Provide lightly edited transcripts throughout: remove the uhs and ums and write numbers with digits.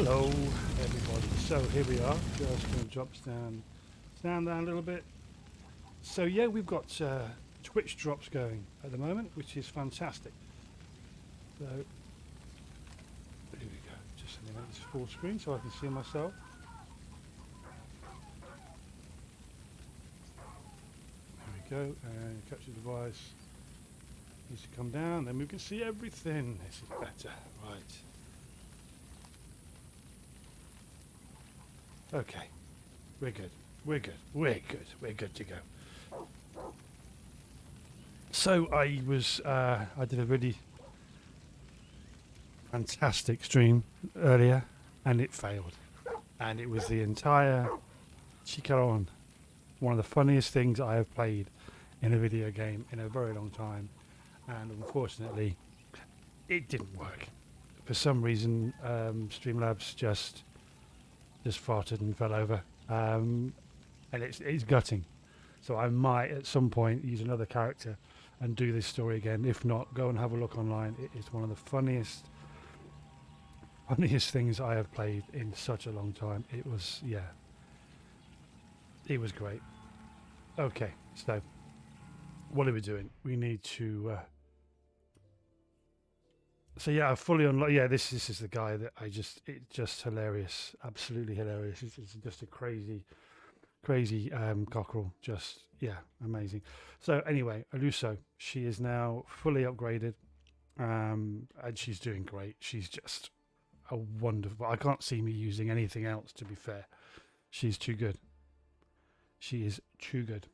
Hello everybody, so here we are, just going to drop down a little bit. So yeah, we've got Twitch drops going at the moment, which is fantastic. So here we go, just let me make this full screen so I can see myself. There we go, and capture device needs to come down, then we can see everything. This is better, right. Okay, we're good, we're good to go. So I did a really fantastic stream earlier and it failed. And it was the entire Chicaron, one of the funniest things I have played in a video game in a very long time. And unfortunately, it didn't work. For some reason, Streamlabs just farted and fell over, and it's gutting. So I might at some point use another character and do this story again. If not, go and have a look online. It is one of the funniest things I have played in such a long time. It was, yeah, it was great. Okay, so what are we doing? We need to so yeah, I fully unlocked. Yeah, this is the guy that it's just hilarious, absolutely hilarious. It's just a crazy cockerel. Just yeah, amazing. So anyway, Aluso, she is now fully upgraded, and she's doing great. She's just a wonderful. I can't see me using anything else. To be fair, she's too good. She is too good.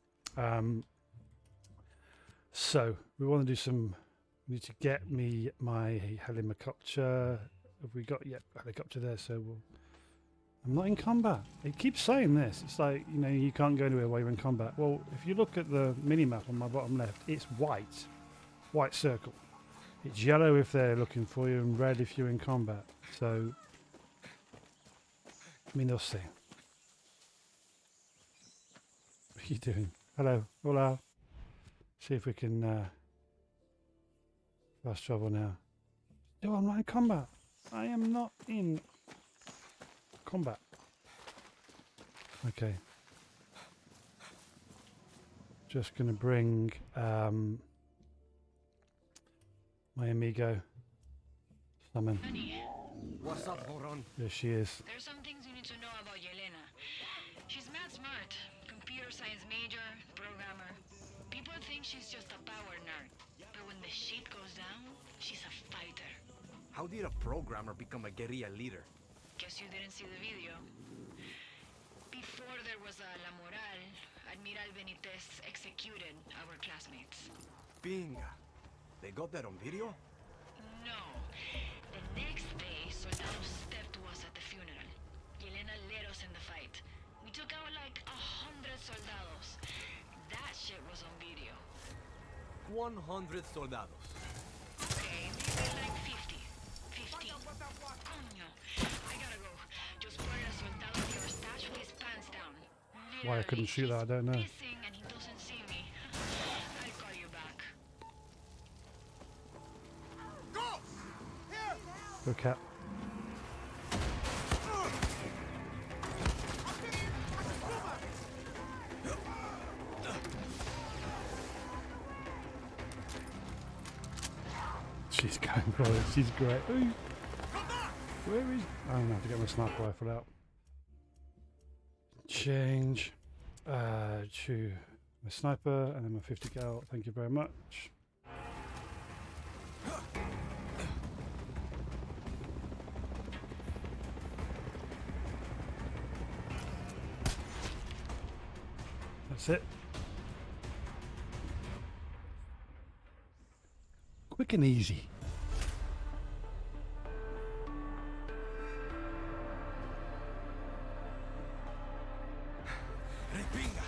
So we want to do some. We need to get me my helicopter. Have we got helicopter there? So I'm not in combat. It keeps saying this. It's like, you know, you can't go anywhere while you're in combat. Well, if you look at the mini map on my bottom left, it's white circle. It's yellow if they're looking for you and red if you're in combat. So I mean, they'll see. What are you doing? Hello, hola. See if we can fast travel now. No, I'm not in combat. I am not in combat. Okay. Just going to bring my amigo. Summon. Honey, What's up, Moron? There she is. there's some things you need to know about Yelena. She's mad smart. Computer science major, programmer. People think she's just a power nerd. But when the shit goes down, she's a fighter. How did a programmer become a guerrilla leader? Guess you didn't see the video. Before there was a La Moral, Admiral Benitez executed our classmates. Binga. They got that on video? No. The next day, soldados stepped to us at the funeral. Yelena led us in the fight. We took out like 100 soldados. That shit was on video. 100 soldados. Okay, maybe like 50. 15. Coño, I gotta go. Just spotted a soldado in your stash with his pants down. Why I couldn't shoot that, I don't know. He's pissing and he doesn't see me. I'll call you back. Go cat. She's going for it. She's great. Ooh. Where is? I'm gonna have to get my sniper rifle out. Change to my sniper and then my 50 cal. Thank you very much. That's it. Quick and easy. Binga.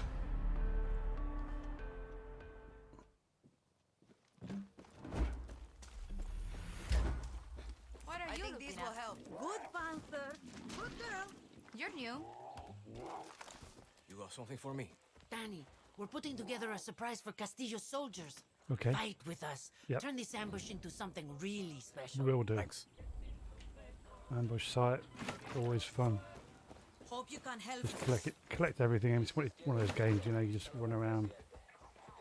What are I you think looking this at? will help. Good panther. Good girl. You're new. You got something for me? Danny, we're putting together a surprise for Castillo's soldiers. Okay. Fight with us. Yep. Turn this ambush into something really special. Will do. Thanks. Ambush site, always fun. Hope you can help Just us. collect everything. And it's one of those games, you know, you just run around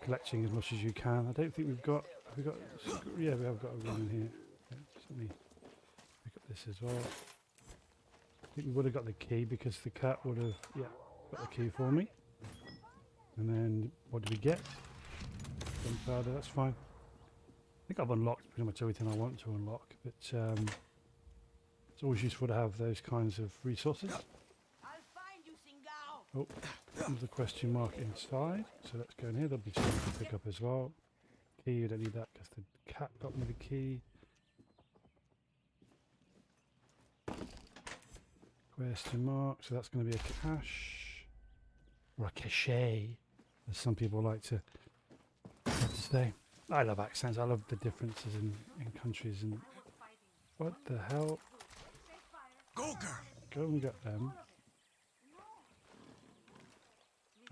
collecting as much as you can. I don't think we've got. Have we got? Yeah, we have got a room in here. Okay, just let me pick up this as well. I think we would have got the key because the cat would have, got the key for me. And then what did we get? Gunpowder, that's fine. I think I've unlocked pretty much everything I want to unlock, but it's always useful to have those kinds of resources. I'll find you, Singao. Oh, there's a question mark inside, so let's go in here. There'll be something to pick up as well. Key, you don't need that because the cat got me the key. Question mark, so that's going to be a cache, or a cache, as some people like to say. I love accents, I love the differences in countries and... What the hell? Go, girl. Go and get them.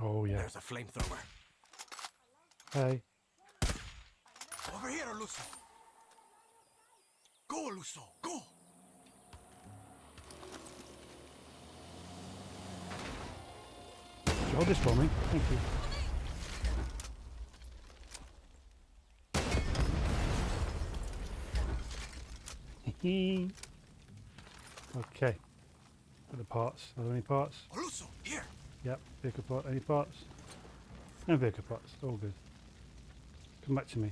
Oh yeah. There's a flamethrower. Hey. Over here, Luso. Go, Luso. Go. Could you hold this for me? Thank you. Okay. For the parts. Are there any parts? Luso, here. Yep. Vehicle part. Any parts? No vehicle parts. All good. Come back to me.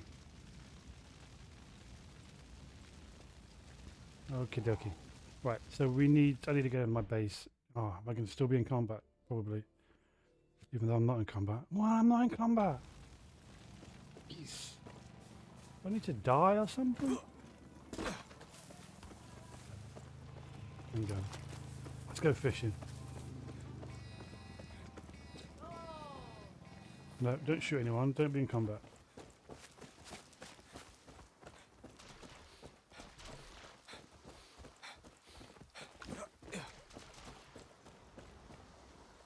Okie dokie. Right. So we need. I need to go to my base. Oh, am I going to still be in combat? Probably. Even though I'm not in combat. Why I'm not in combat? Jeez. Do I need to die or something? There you go. Let's go fishing. No, don't shoot anyone. Don't be in combat.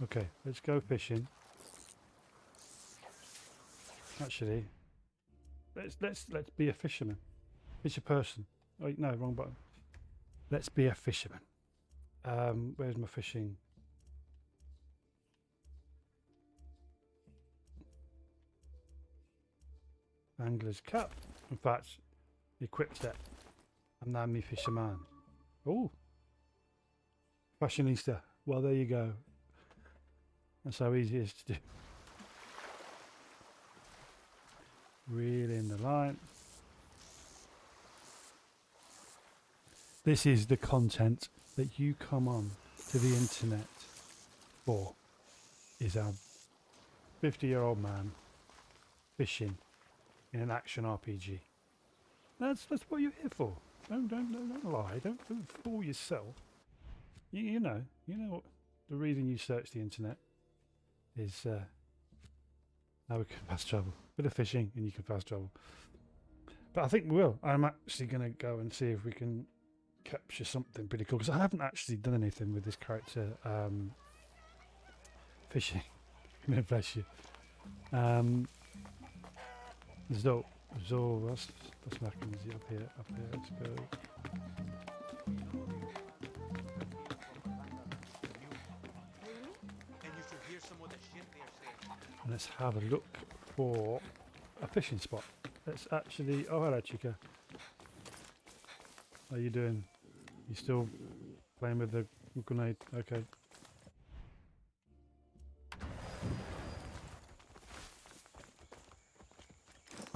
Okay, let's go fishing. Actually, let's be a fisherman. Fish a person. Oh no, wrong button. Let's be a fisherman. Where's my fishing? Angler's cap. In fact, equip set. I'm now me fisherman. Oh, fashionista. Well, there you go. That's how easy it is to do. Reel in the line. This is the content that you come on to the internet for. Is a 50-year-old man fishing in an action RPG. That's what you're here for. Don't lie. Don't fool yourself. You know what the reason you search the internet is how we can fast travel. Bit of fishing and you can fast travel. But I think we will. I'm actually going to go and see if we can capture something pretty cool, because I haven't actually done anything with this character fishing. God bless you. Zo, was maken we up here, let's go. And let's have a look for a fishing spot. Let's actually, oh hello Chica. How you doing? You still playing with the grenade? Okay.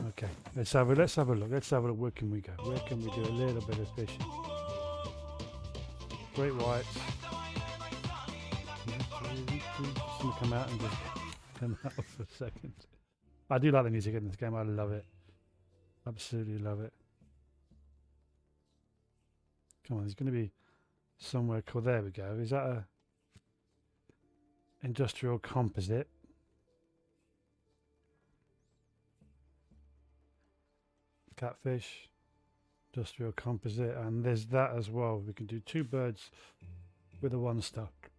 Okay, let's have a look. Let's have a look. Where can we go? Where can we do a little bit of fishing? Great whites. Just gonna come out and just come out for a second. I do like the music in this game. I love it. Absolutely love it. Come on, there's going to be somewhere cool. There we go. Is that a industrial composite? Catfish, industrial composite, and there's that as well. We can do two birds with a one stuck.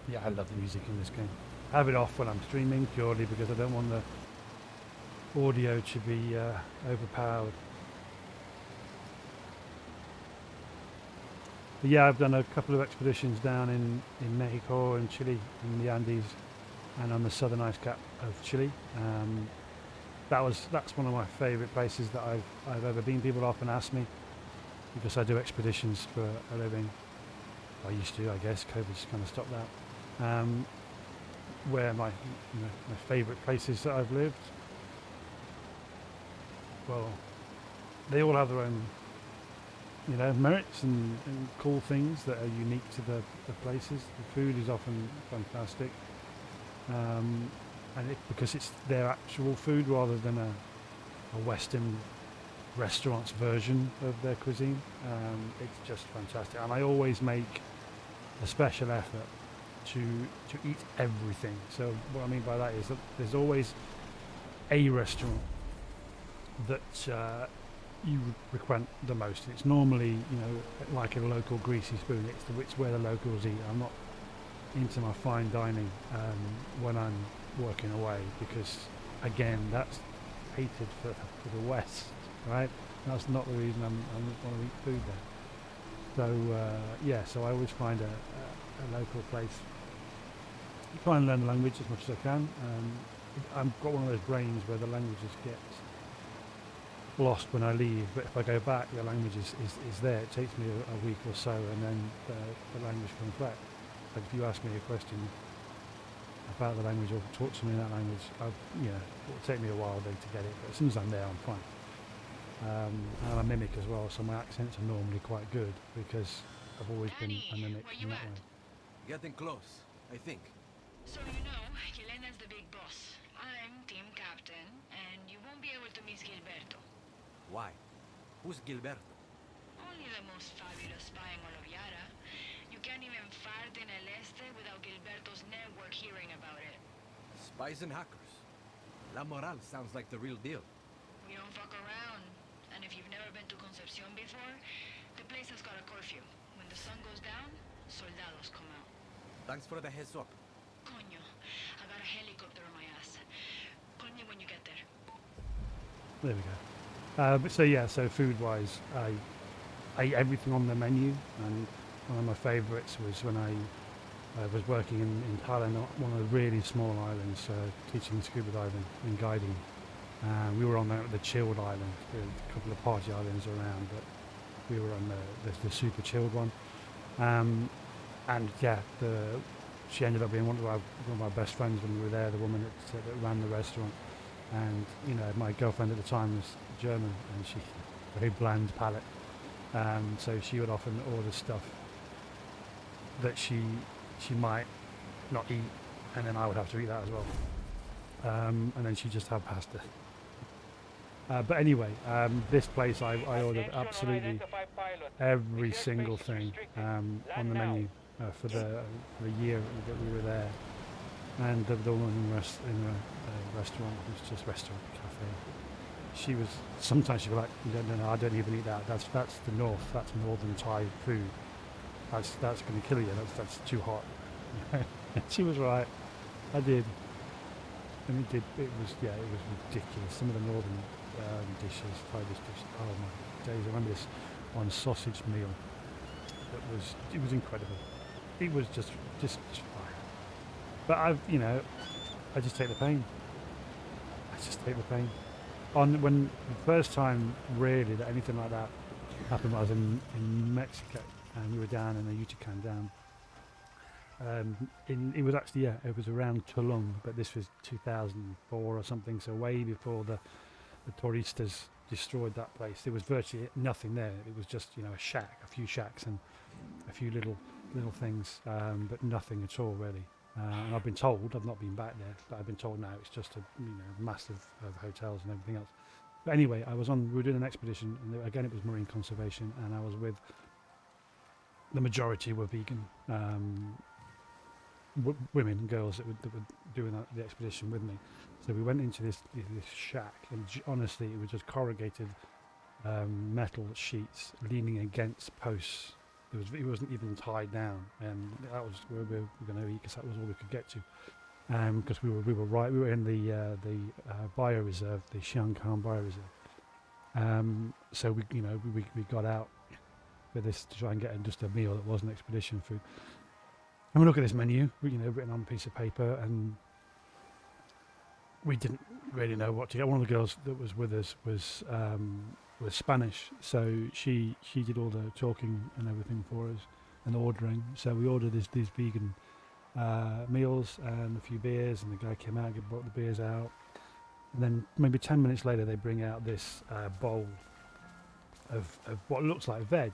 Yeah, I love the music in this game. I have it off when I'm streaming purely because I don't want the audio to be overpowered. But yeah, I've done a couple of expeditions down in Mexico and Chile, in the Andes, and on the southern ice cap of Chile. That's one of my favourite places that I've ever been. People often ask me because I do expeditions for a living. I used to, I guess. COVID's kind of stopped that. Where my my favourite places that I've lived. Well, they all have their own merits and cool things that are unique to the places. The food is often fantastic, and because it's their actual food rather than a Western restaurant's version of their cuisine. It's just fantastic, and I always make a special effort to eat everything. So what I mean by that is that there's always a restaurant that you frequent the most. It's normally like a local greasy spoon. It's where the locals eat. I'm not into my fine dining when I'm working away, because again that's hated for the West, right? That's not the reason I want to eat food there. So so I always find a local place. Try and learn the language as much as I can. I've got one of those brains where the languages get lost when I leave, but if I go back, the language is there. It takes me a week or so, and then the language comes back. Like if you ask me a question about the language or talk to me in that language, it'll take me a while then to get it, but as soon as I'm there, I'm fine. And I mimic as well, so my accents are normally quite good because I've always been a mimic where in you that at? way. Getting close, I think. So Yelena's the big boss. I'm team captain, and you won't be able to miss Gilberto. Why? Who's Gilberto? Only the most fabulous spy in all of Yara. You can't even fart in El Este without Gilberto's network hearing about it. Spies and hackers. La Moral sounds like the real deal. We don't fuck around. And if you've never been to Concepcion before, the place has got a curfew. When the sun goes down, soldados come out. Thanks for the heads up. Coño, I got a helicopter on my ass. Call me when you get there. There we go. So food-wise, I ate everything on the menu, and one of my favourites was when I was working in Thailand, one of the really small islands, teaching scuba diving and guiding. We were on the chilled island. There were a couple of party islands around, but we were on the super chilled one. She ended up being one of my best friends when we were there. The woman that ran the restaurant, and my girlfriend at the time was German, and she very bland palate. So she would often order stuff that she might not eat, and then I would have to eat that as well. And then she'd just have pasta. But anyway, this place I ordered absolutely every single thing on the menu for the year that we were there. And the woman in the restaurant, it was just restaurant cafe. She was sometimes she'd be like, no, I don't even eat that. That's the north. That's northern Thai food. That's going to kill you. That's too hot. And she was right. I did. And it was ridiculous. Some of the northern dishes, Thai dishes. Oh my days! I remember this one sausage meal. It was incredible. It was just fire. But I just take the pain. I just take the pain. When the first time really that anything like that happened, I was in Mexico, and we were down in the Yucatan down. It was actually it was around Tulum, but this was 2004 or something, so way before the touristas destroyed that place. There was virtually nothing there. It was just a few shacks and a few little things, but nothing at all really. And I've been told, I've not been back there, but I've been told now it's just a massive of hotels and everything else. But anyway, we were doing an expedition, and again it was marine conservation, and I was with the majority were vegan. Women and girls that were doing the expedition with me. So we went into this shack, and honestly, it was just corrugated metal sheets leaning against posts. It wasn't even tied down, and that was where we were going to eat, because that was all we could get to. Because we were in the bioreserve, the Sian Khan bioreserve. So we got out, for this to try and get just a meal that wasn't expedition food. And we look at this menu, written on a piece of paper, and we didn't really know what to get. One of the girls that was with us was Spanish, so she did all the talking and everything for us and ordering. So we ordered these vegan meals and a few beers, and the guy came out and brought the beers out. And then maybe 10 minutes later, they bring out this bowl of what looks like veg.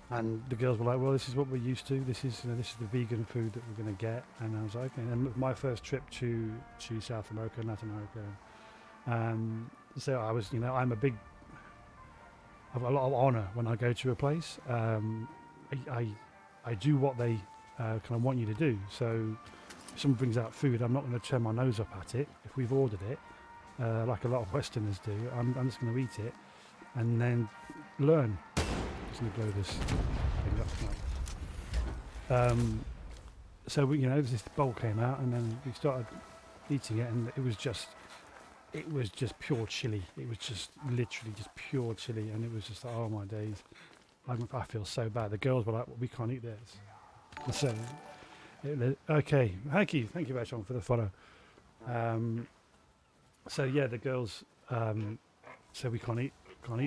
And the girls were like, well, this is what we're used to. This is the vegan food that we're going to get. And I was like, okay. And my first trip to South America and Latin America. So I was, I'm I've got a lot of honor when I go to a place. I do what they kind of want you to do. So if someone brings out food, I'm not going to turn my nose up at it. If we've ordered it, like a lot of Westerners do, I'm just going to eat it and then learn. Just going to blow this thing up tonight. So this bowl came out, and then we started eating it, and it was just pure chili. It was just literally just pure chili, and it was just oh my days. I feel so bad. The girls were like, well, we can't eat this. So okay, thank you, Bertrand, for the follow. So yeah, the girls said we can't eat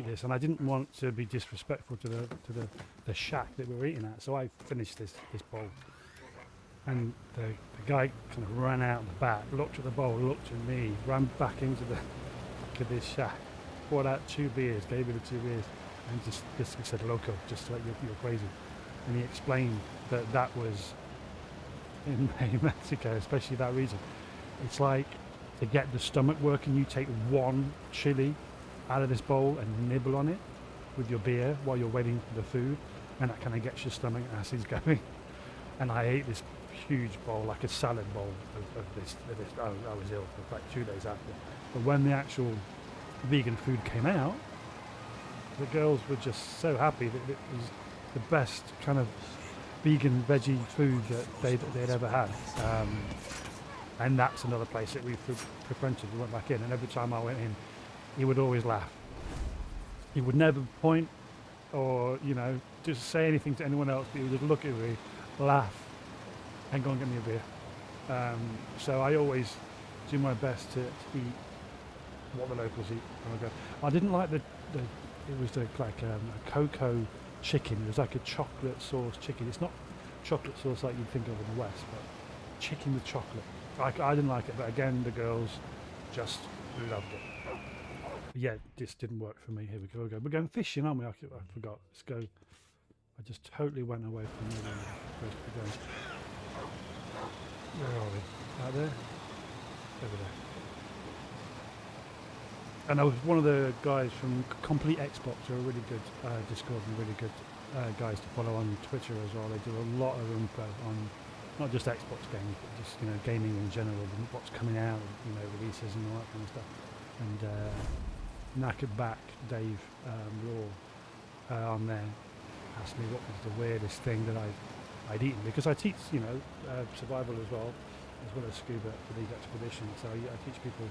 this, and I didn't want to be disrespectful to the shack that we were eating at, so I finished this bowl. And the guy kind of ran out the back, looked at the bowl, looked at me, ran back into this shack, poured out 2 beers, gave me the 2 beers, and just said loco, just like you're crazy. And he explained that was in Mexico, especially that region. It's like to get the stomach working, you take 1 chili out of this bowl and nibble on it with your beer while you're waiting for the food, and that kind of gets your stomach acids going. And I ate this huge bowl, like a salad bowl of this. I was ill for like 2 days after. But when the actual vegan food came out, the girls were just so happy that it was the best kind of vegan veggie food that they'd ever had. And that's another place that we frequented. We went back in, and every time I went in, he would always laugh. He would never point or just say anything to anyone else, but he would just look at me, laugh, and go and get me a beer. So I always do my best to eat what the locals eat when I go. I didn't like it was like a cocoa chicken. It was like a chocolate sauce chicken. It's not chocolate sauce like you'd think of in the West, but chicken with chocolate. I didn't like it, but again, the girls just loved it. Yeah, this didn't work for me. Here we go. We're going fishing, aren't we? I forgot. Let's go. I just totally went away from where we were supposed to be going. Where are we? Out there? Over there. And I was one of the guys from Complete Xbox, who are really good Discord and really good guys to follow on Twitter as well. They do a lot of info on not just Xbox games, but just gaming in general, and what's coming out, releases and all that kind of stuff. And knackered back Dave Raw on there asked me what was the weirdest thing that I'd eaten, because I teach survival as well as scuba for these expeditions. So I teach people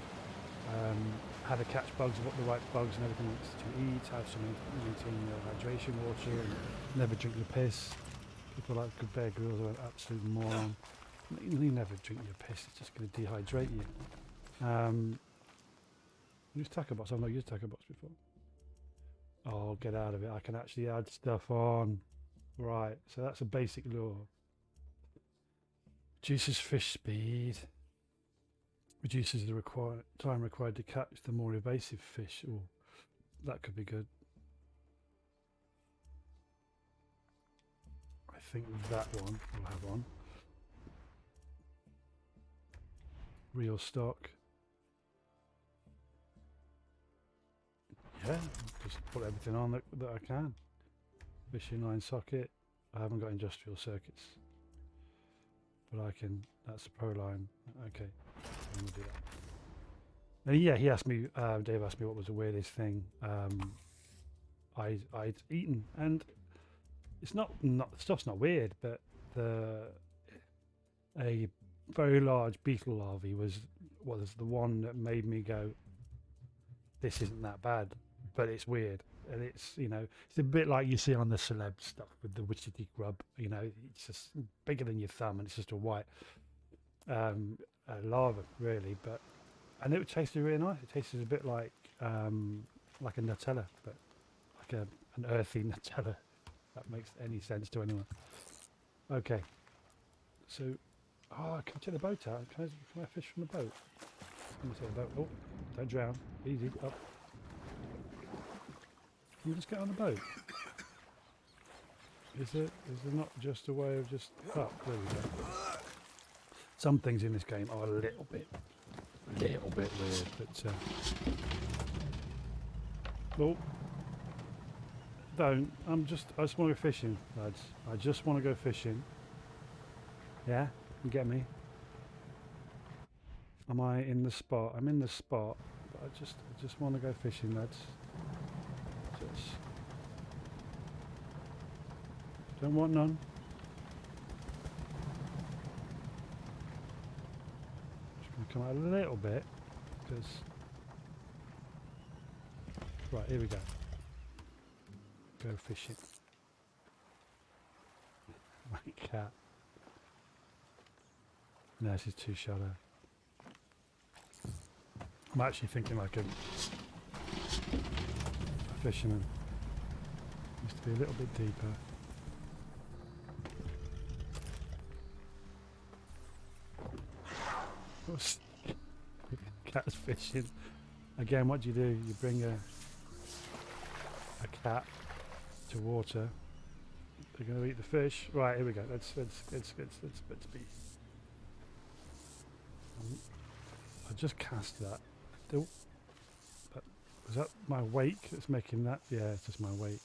how to catch bugs, what the right bugs and everything to eat, how to maintain your hydration, water, and never drink your piss. People like Good Bear Grylls are an absolute moron. You never drink your piss, it's just going to dehydrate you. Use Taco-Box. I've not used Taco-Box before. Oh, get out of it. I can actually add stuff on. Right, so that's a basic lure. Reduces fish speed. Reduces the time required to catch the more evasive fish. Oh, that could be good. I think that one will have on. Real stock. Yeah, just put everything on that I can. Fishing line socket. I haven't got industrial circuits, but I can. That's the pro line. Okay, I'm gonna do that. And yeah, he asked me. Dave asked me what was the weirdest thing I'd eaten, and it's not the stuff's not weird, but a very large beetle larvae was the one that made me go, this isn't that bad, but it's weird. and it's, you know, it's a bit like you see on the celeb stuff with the witchetty grub. You know, it's just bigger than your thumb, and it's just a white lava, really. But and it tasted really nice. It tasted a bit like a Nutella, but like an earthy Nutella. If that makes any sense to anyone. Okay, so can I take the boat out? Can I fish from the boat? Let me take the boat. Oh, don't drown. Easy. Up. Can you just get on the boat? Is there not just a way of just up? There we go. Some things in this game are a little bit weird, but oh, don't. I just want to go fishing, lads. I just want to go fishing. Yeah, you get me? Am I in the spot? I'm in the spot, but I just want to go fishing, lads. Just don't want none. Just going to come out a little bit because right, here we go. Go fishing. My cat. No, this is too shallow. I'm actually thinking like a fisherman. Needs to be a little bit deeper. Cat's fishing. Again, what do? You bring a cat to water. They're going to eat the fish. Right, here we go. Let's be. I just cast that. Oh, was that my wake that's making that? Yeah, it's just my wake.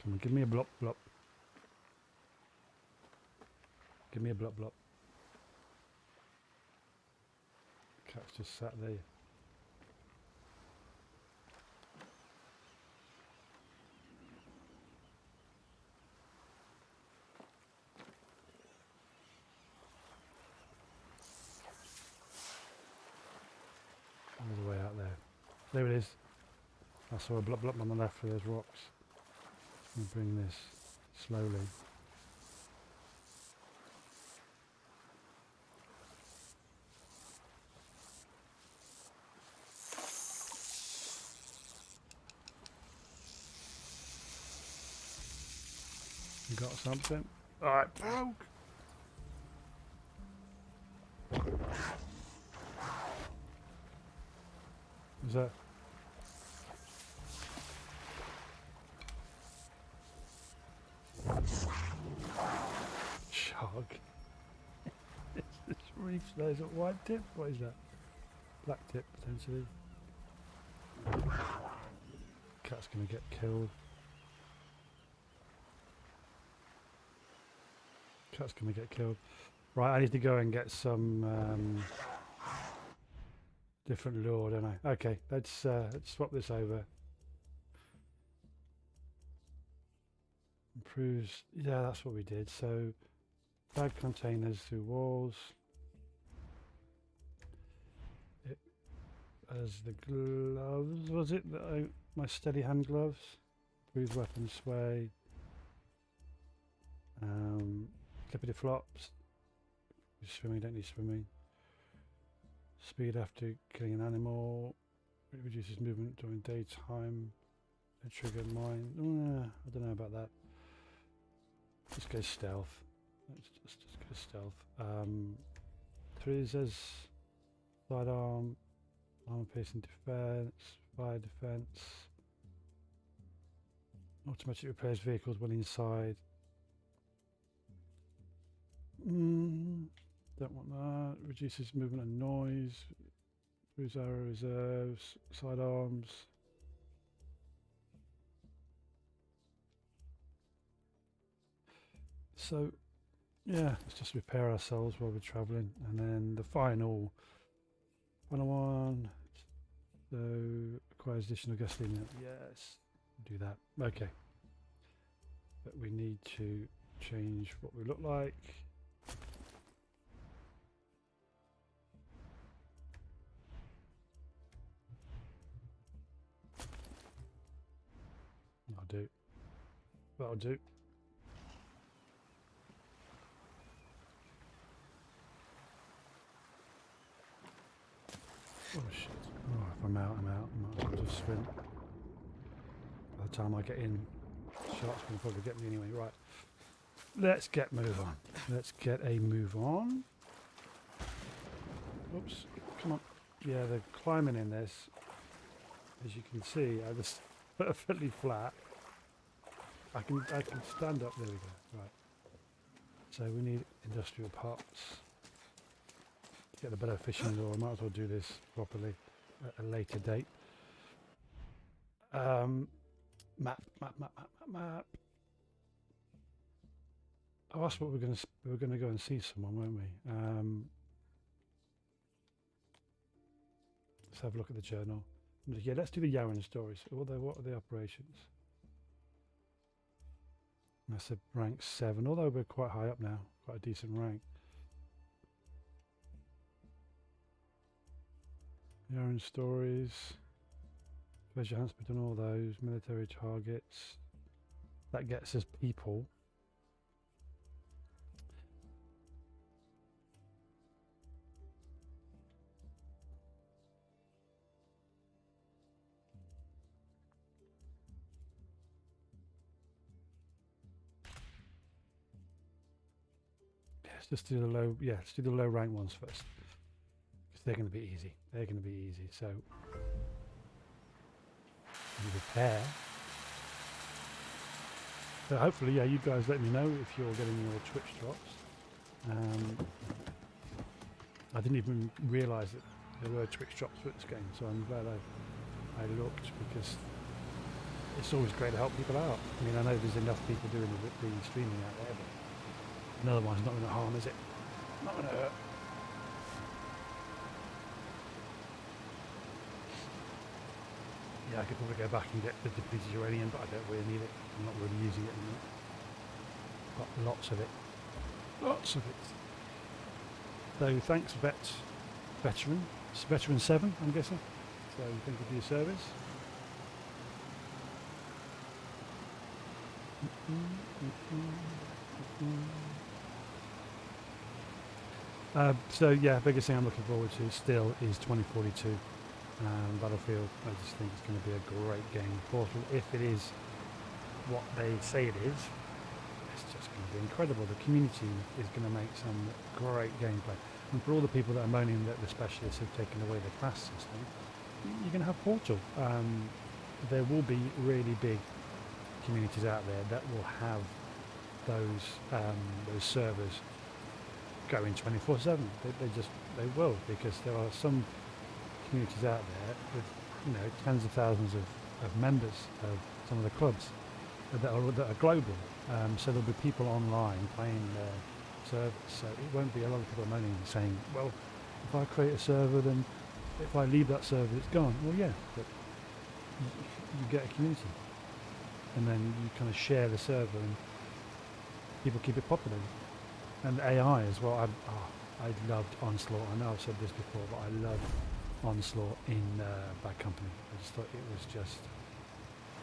Come on, give me a blop blop. Give me a blop blop. Cat's just sat there. All the way out there. There it is. I saw a blop blop on the left of those rocks. Let me bring this slowly. You got something? Alright, broke! Is that? Shark. This reef there, is it white tip? What is that? Black tip potentially. Cat's gonna get killed. Cat's gonna get killed. Right, I need to go and get some different lure, don't I? Okay, let's swap this over. Improves. Yeah, that's what we did. So, bag containers through walls. It as the gloves. Was it my steady hand gloves? Improves weapon sway. Clippity flops. Swimming, don't need swimming. Speed after killing an animal. It reduces movement during daytime. A trigger mine. I don't know about that. Just go stealth. Let's just go stealth. Tweezers, sidearm, armor piercing defense, fire defense. Automatic repairs vehicles when inside. Don't want that. Reduces movement and noise. Cruise arrow reserves. Sidearms. So, yeah, let's just repair ourselves while we're travelling. And then the final one. So, requires additional gasoline. Yes, do that. Okay. But we need to change what we look like. That'll do. Oh shit. Oh, if I'm out, I'm out. I might as well just swim. By the time I get in, sharks will probably get me anyway. Right. Let's get move on. Let's get a move on. Oops. Come on. Yeah, they're climbing in this. As you can see, I just perfectly flat. I can stand up. There we go. Right. So we need industrial parts. To get a better fishing lure, I might as well do this properly at a later date. Map. Oh, that's what we were gonna go and see someone, weren't we? Let's have a look at the journal. Yeah, let's do the Yarran stories. What are the operations? That's a rank 7, although we're quite high up now, quite a decent rank. Yarran stories. Treasure hunts, we've done all those. Military targets. That gets us people. Let's just do the low. Yeah, let's do the low rank ones first, because they're going to be easy. They're going to be easy. So repair. So hopefully, yeah, you guys let me know if you're getting your Twitch drops. I didn't even realise that there were Twitch drops for this game, so I'm glad I looked, because it's always great to help people out. I mean, I know there's enough people doing the streaming out there, but another one's not going to harm, is it? Not going to hurt. Yeah, I could probably go back and get the depleted uranium, but I don't really need it. I'm not really using it anymore. Got lots of it. Lots of it. So thanks, Veteran. It's Veteran 7, I'm guessing. So thank you for your service. So yeah, biggest thing I'm looking forward to still is 2042 Battlefield. I just think it's going to be a great game. Portal, if it is what they say it is, it's just going to be incredible. The community is going to make some great gameplay. And for all the people that are moaning that the specialists have taken away the class system, you're going to have Portal. There will be really big communities out there that will have those servers going 24/7. They will, because there are some communities out there with tens of thousands of members of some of the clubs that are global. So there'll be people online playing their servers. So it won't be a lot of people moaning and saying, well, if I create a server, then if I leave that server, it's gone. Well, yeah, but you get a community, and then you kind of share the server, and people keep it populated. And AI as well. I loved Onslaught. I know I've said this before, but I loved Onslaught in Bad Company. I just thought it was just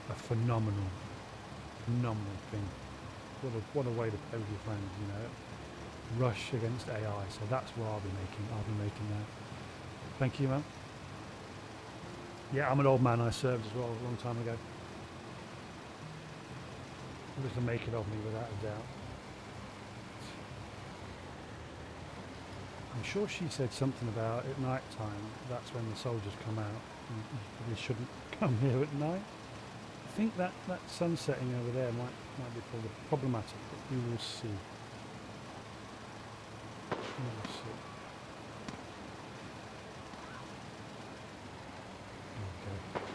a phenomenal thing. What a way to play with your friends, Rush against AI. So that's what I'll be making that. Thank you, man. Yeah, I'm an old man. I served as well a long time ago. It was the make it of me, without a doubt. I'm sure she said something about at night time, that's when the soldiers come out. And you probably shouldn't come here at night. I think that sun setting over there might be problematic, but we will see. We will see. Okay.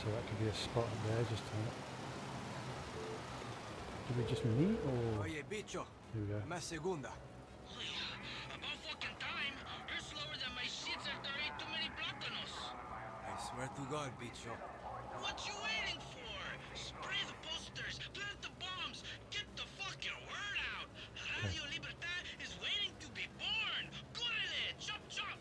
So that could be a spot up there, just did we just meet, or? Oye, bicho. Here we go. Más segunda. About fucking time. You're slower than my shits after I ate too many plátanos. I swear to God, bicho. What you waiting for? Spray the posters, plant the bombs, get the fucking word out. Radio Libertad is waiting to be born. Córrele, chop chop.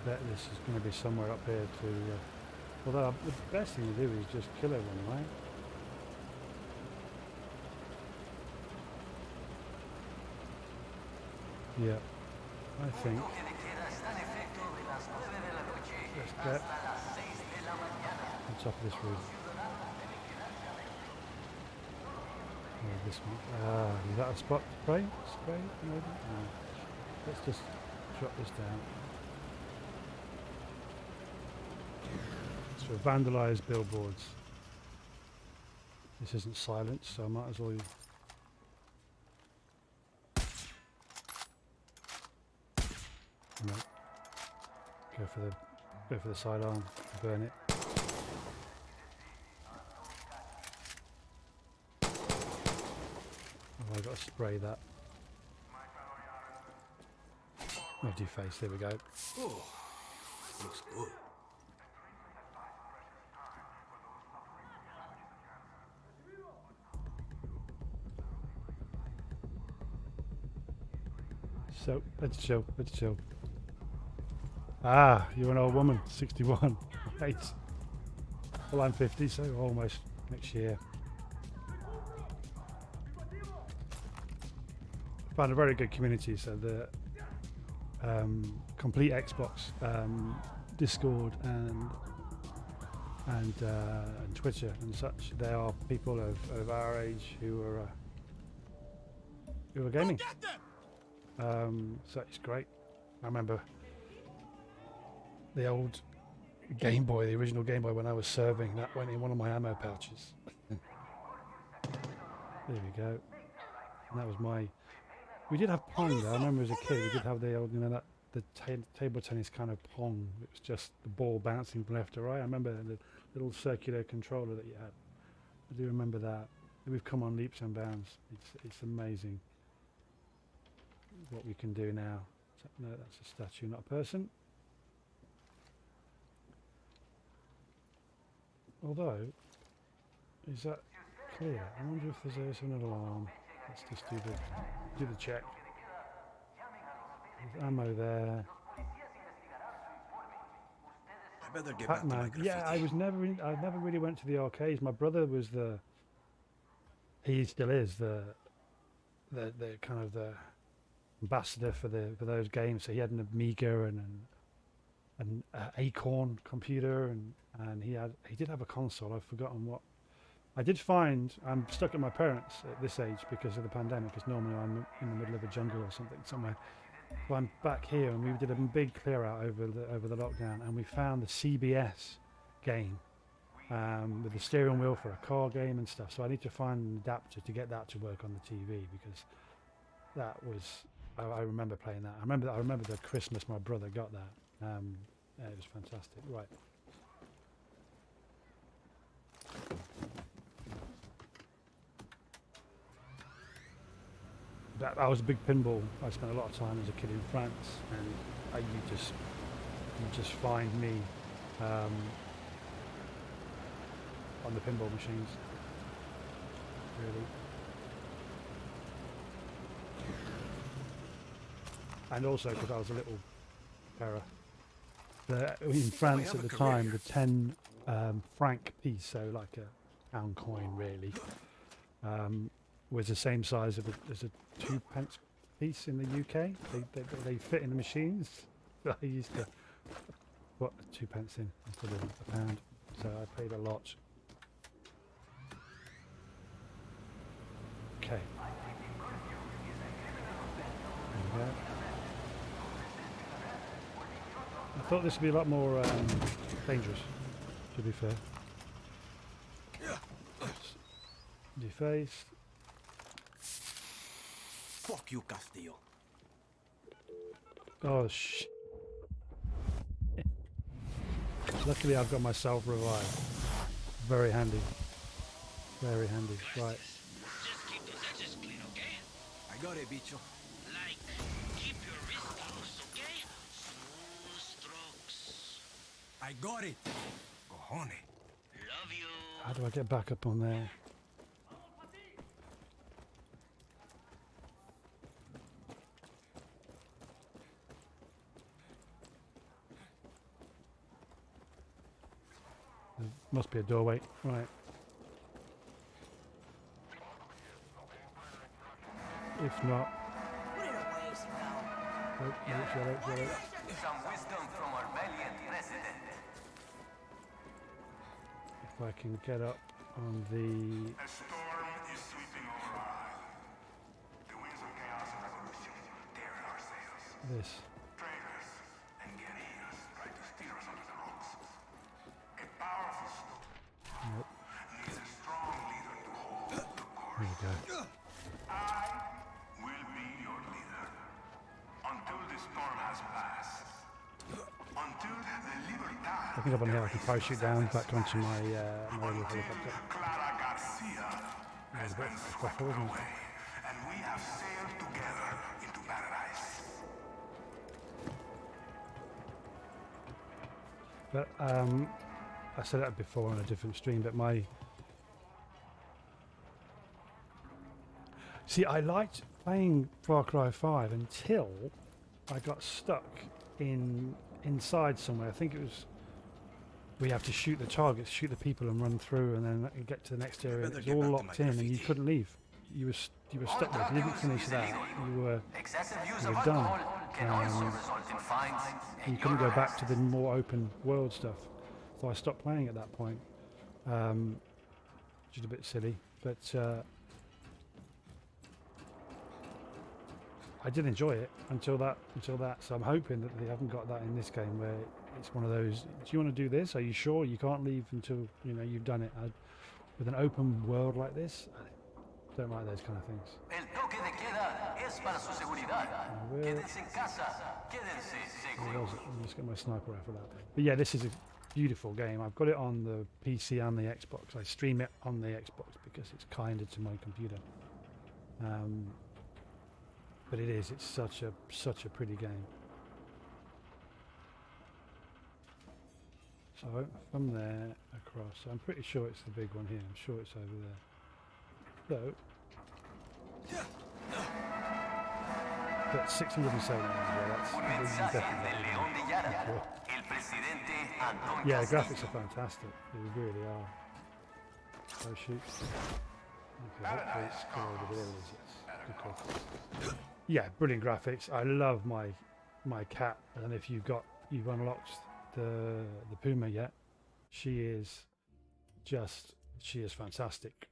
bet this is going to be somewhere up here to... although the best thing to do is just kill everyone, right? Yeah, I think. Let's get on top of this roof. Oh, this one. Is that a spot to spray? Spray? Maybe? No. Let's just drop this down. So vandalised billboards. This isn't silent, so I might as well. No. Go for the sidearm. Burn it. Oh, I got to spray that. Oh, deface. There we go. Oh, looks good. So let's chill. Let's chill. Ah, you're an old woman, 61. Right. Well, I'm 50, so almost next year. Found a very good community. So the complete Xbox, Discord, and Twitter and such. There are people of our age who are gaming. So it's great. I remember the old Game Boy, the original Game Boy, when I was serving, that went in one of my ammo pouches. There we go. And that was my... We did have Pong though. I remember as a kid we did have the old, you know, the table tennis kind of Pong. It was just the ball bouncing from left to right. I remember the little circular controller that you had. I do remember that. We've come on leaps and bounds. It's amazing what we can do now. No, that's a statue, not a person. Although, is that clear? I wonder if there's an alarm. Let's just do the check. There's ammo there. I better get back to my Pac-Man. Yeah, I never really went to the arcades. My brother was he still is the kind of the ambassador for those games. So he had an Amiga and an Acorn computer, and he did have a console. I've forgotten what. I did find I'm stuck at my parents at this age because of the pandemic. Because normally I'm in the middle of a jungle or something somewhere. But I'm back here, and we did a big clear out over the lockdown, and we found the CBS game with the steering wheel for a car game and stuff. So I need to find an adapter to get that to work on the TV, because that was I remember playing that. I remember the Christmas my brother got that. Yeah, it was fantastic. Right. I was a big pinball. I spent a lot of time as a kid in France, and you just find me on the pinball machines. Really. And also because I was a little terror. In France at the time, the 10 franc piece, so like a pound coin really, was the same size as a 2 pence piece in the UK. They fit in the machines. I used to put 2 pence in instead of a pound, so I paid a lot. Okay. There we go. I thought this would be a lot more dangerous, to be fair. Defaced. Fuck you, Castillo. Oh shit. Luckily I've got myself revived. Very handy. Very handy. Right. Just keep those edges clean, okay? I got it, bicho. Like, keep your wrist close, okay? Smooth strokes. I got it. Cojones. Love you. How do I get back up on there? There must be a doorway. Right. If not... Put it away, Scout. Oh, shut it. Some wisdom from our valiant president. If I can get up on the... A storm is sweeping over our island. The winds of chaos and revolution tear at our sails. this. Traitors and guerrillas try to steer us under the rocks. A powerful storm Nope. needs a strong leader to hold the There we course. go. I will be your leader until the storm has passed. Until the Libertad. I think up on here I can parachute down back onto my my little Until helicopter. Clara Garcia has a bit been of swept stuff, isn't it? away, and we have sailed together into paradise. But I said that before on a different stream, but my... See, I liked playing Far Cry 5 until I got stuck inside somewhere. I think it was... We have to shoot the targets, shoot the people and run through and then get to the next area. It better was get all back to locked my in and you graffiti. couldn't leave. You were stuck there. If you didn't finish that, you were... Excessive use You're of done. alcohol can also result in fines. You couldn't go back to the more open world stuff. So I stopped playing at that point. Which is a bit silly. But I did enjoy it until that. So I'm hoping that they haven't got that in this game where it's one of those, do you want to do this? Are you sure? You can't leave until you've done it. With an open world like this, I don't like those kind of things. El toque de queda es para su seguridad. will- Quédense en casa. Quédense Where was seguros. it? Let me just get my sniper rifle out. But yeah, this is a beautiful game. I've got it on the PC and the Xbox. I stream it on the Xbox because it's kinder to my computer. But it's such a pretty game. So from there across, I'm pretty sure it's the big one here. I'm sure it's over there. So, but 670 that's Un mensaje definitely. del León de Yara. El presidente Antón Yeah, the Castillo. graphics are fantastic. They really are. Oh shoot. Okay, hopefully it's come over there. It is, yes. Okay. Yeah, brilliant graphics. I love my cat. I don't know if you've unlocked the Puma yet. She is fantastic.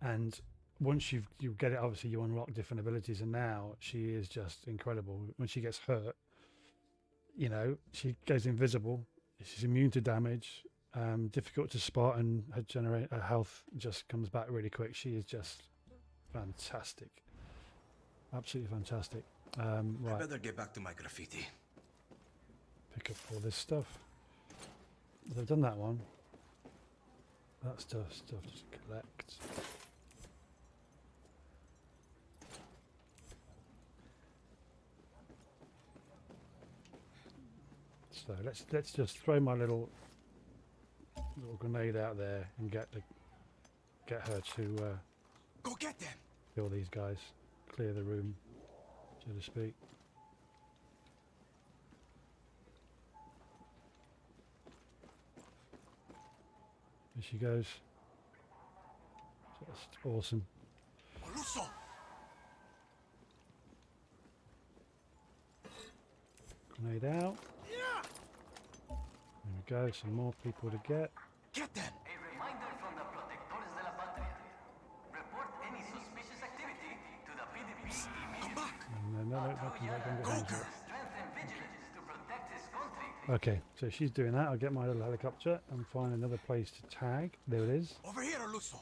And once you get it, obviously you unlock different abilities, and now she is just incredible. When she gets hurt, she goes invisible. She's immune to damage. Difficult to spot, and her health just comes back really quick. She is just fantastic. Absolutely fantastic. I Right, better get back to my graffiti. pick up all this stuff. They've done that one. That stuff to collect. So let's just throw my little grenade out there and get her to Go get them! kill these guys, clear the room, so to speak. There she goes. Just awesome. Oluso! Grenade out. There we go. Some more people to get. Get them! A reminder from the Protectores de la Patria. Report any suspicious activity to the PDP Come immediately. back! And no, don't get hands Go, up. girl! Strength and vigilance to protect his country. Okay, so she's doing that. I'll get my little helicopter and find another place to tag. There it is. Over here, Oluso!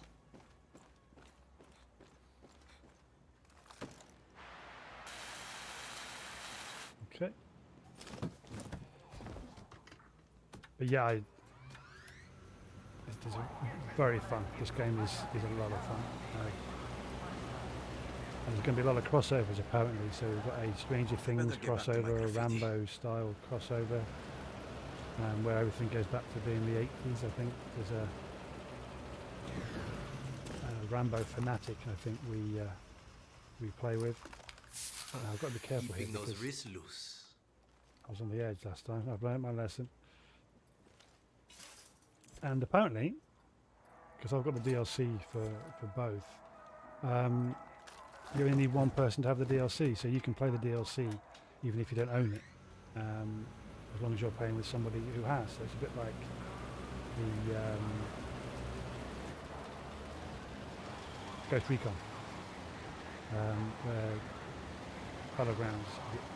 Okay. But yeah, it is very fun. This game is a lot of fun. And there's going to be a lot of crossovers apparently. So we've got a Stranger Things better get back to my crossover, a graffiti. Rambo style crossover, where everything goes back to being the 80s. I think there's a Rambo fanatic. I think we play with. I've got to be careful here Keeping those because wrists loose. I was on the edge last time. I've learned my lesson. And apparently, because I've got the DLC for both, you only need one person to have the DLC, so you can play the DLC even if you don't own it, as long as you're playing with somebody who has. So it's a bit like the Ghost Recon, where Battlegrounds,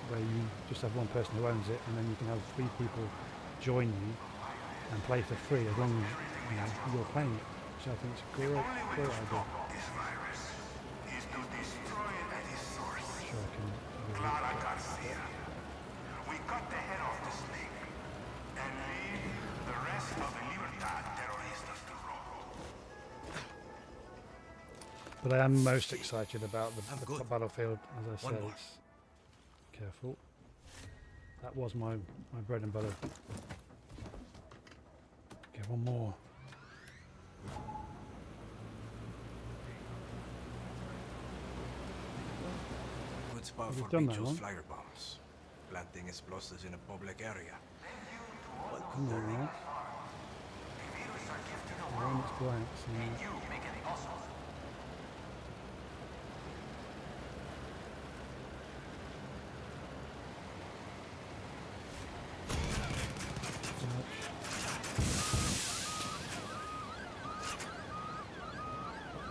where you just have one person who owns it, and then you can have 3 people join you and play for free as long as you're playing it. So I think it's a great idea. This virus is to destroy it at its source. Sure, I can Clara Garcia. We cut the head off the snake and leave the rest of the Libertad terroristas to rot. But I am most excited about I'm the good. Battlefield, as I One said. more. It's, careful. That was my bread and butter. Okay, one more. Good spot Have you for done that Bicho's one? flyer bombs. Planting explosives in a public area. Come on, right? The one that's blank, so You make it possible.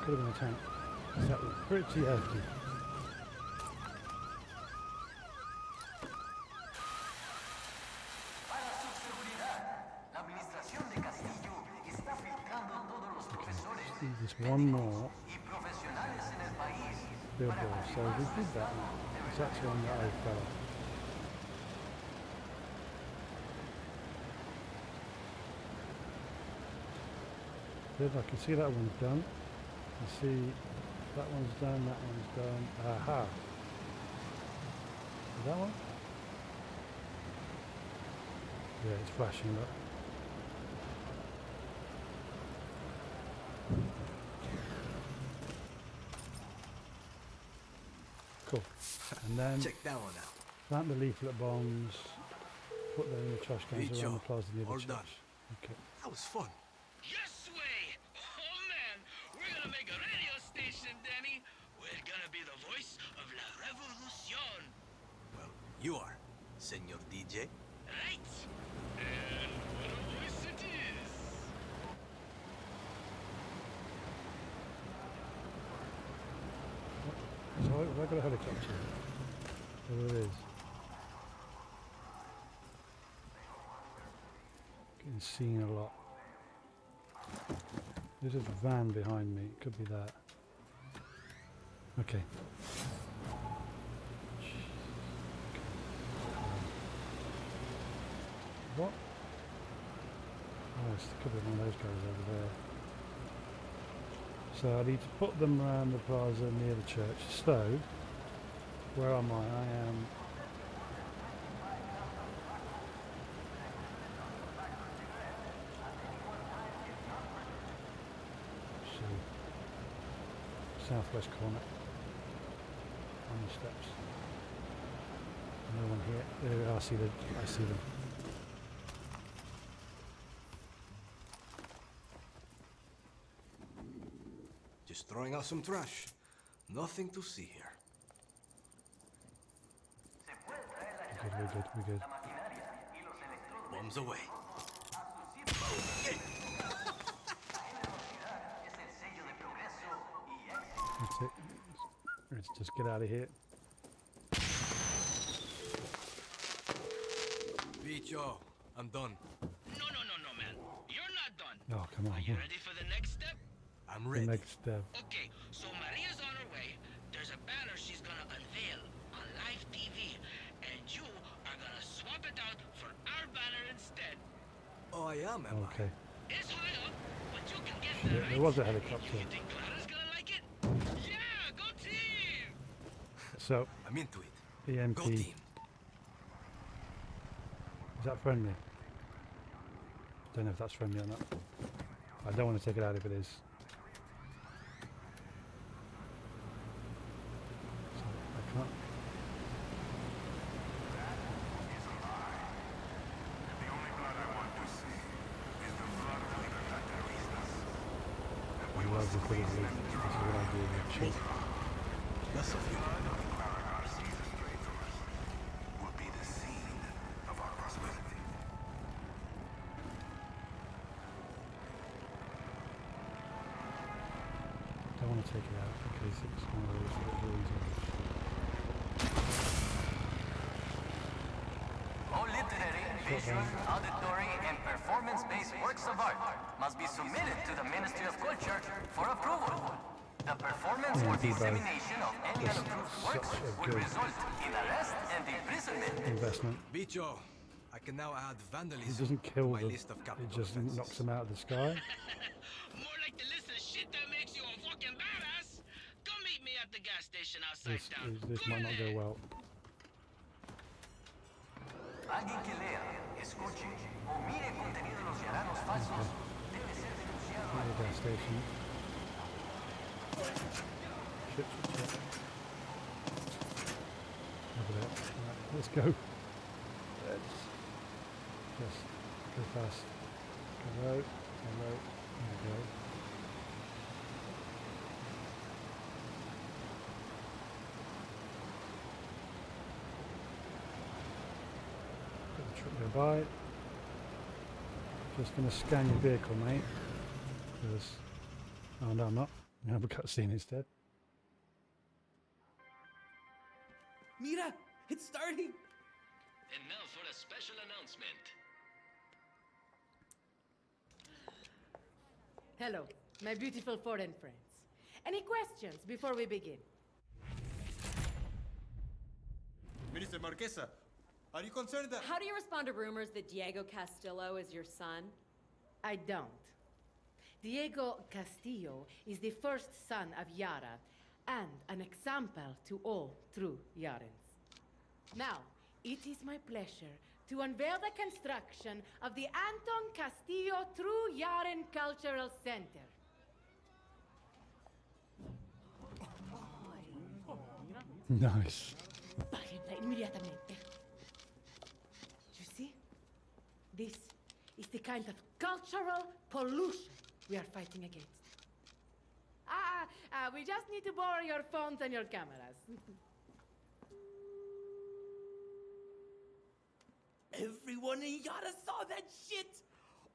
could have been a tank. That was pretty hefty. Para su seguridad, la administración de Castillo está filtrando a todos los profesores See this one more y profesionales en el país. billboard. So we did that one. It's actually one that I fell off. Good, I can see that one's done. I see that one's done, that one's done. Aha! Is that one? Yeah, it's flashing up. Cool. And then Check that one out. plant the leaflet bombs, put them in the trash cans Bicho, around the plaza near the all church. done. Okay. That was fun. Yes way! Oh man, we're gonna make a radio station, Danny. We're gonna be the voice of la revolucion. Well, you are, Senor DJ. Right? And what a voice it is. So have I got a helicopter? There it is. Getting seen a lot. There's a van behind me. It could be that. Okay. What? Oh, it's could be one of those guys over there. So I need to put them around the plaza near the church. So, where am I? I am... So, southwest corner. On the steps. No one here. There, I see them. Just throwing out some trash. Nothing to see here. We're good. Bombs away. That's it. Let's just get out of here. Bicho, I'm done. No, man. You're not done. Oh, come on. Are you ready for the next step? I'm The ready. next step. Okay, so Maria's on her way. There's a banner she's gonna unveil on live TV, and you are gonna swap it out for our banner instead. Oh, I am I? Okay. It's high up, but you can get Yeah, there, there right? was a helicopter. You think Clara's gonna like it? Yeah, go team! So, I'm into it. EMP. Go team. Is that friendly? Don't know if that's friendly or not. I don't want to take it out if it is. So I can't. The only blood I want to see is the blood of liberty. just bit of loot. This is what I do with cheap. That's a few. Will be the scene of our prosperity. Don't want to take it out in case it's one of those that ruins it. All literary, visual, auditory, and performance-based works of art must be submitted to the Ministry of Culture for approval. The performance or dissemination of any unapproved works would result in arrest and imprisonment. Investment. Bicho, I can now add It vandalism doesn't to kill my them. list of It capital just offenses. knocks them out of the sky. More like the list of shit that makes you a fucking badass. Come meet me at the gas station outside town. This might not go well. Alguien que lea, escuche o mire contenido de los ciudadanos falsos debe ser denunciado. At the gas station. Shit. Over there. Right, let's go. Let's just go fast. Hello. There we go. Let the truck go by. Just going to scan your vehicle, mate. Because, oh no, I'm not. I'm going to have a cutscene instead. Mira, it's starting. And now for a special announcement. Hello, my beautiful foreign friends. Any questions before we begin? Minister Marquesa, are you concerned that... How do you respond to rumors that Diego Castillo is your son? I don't. Diego Castillo is the first son of Yara and an example to all true Yarans. Now, it is my pleasure to unveil the construction of the Anton Castillo True Yaran Cultural Center. Nice. Párenla inmediatamente. You see? This is the kind of cultural pollution we are fighting against. We just need to borrow your phones and your cameras. Everyone in Yara saw that shit.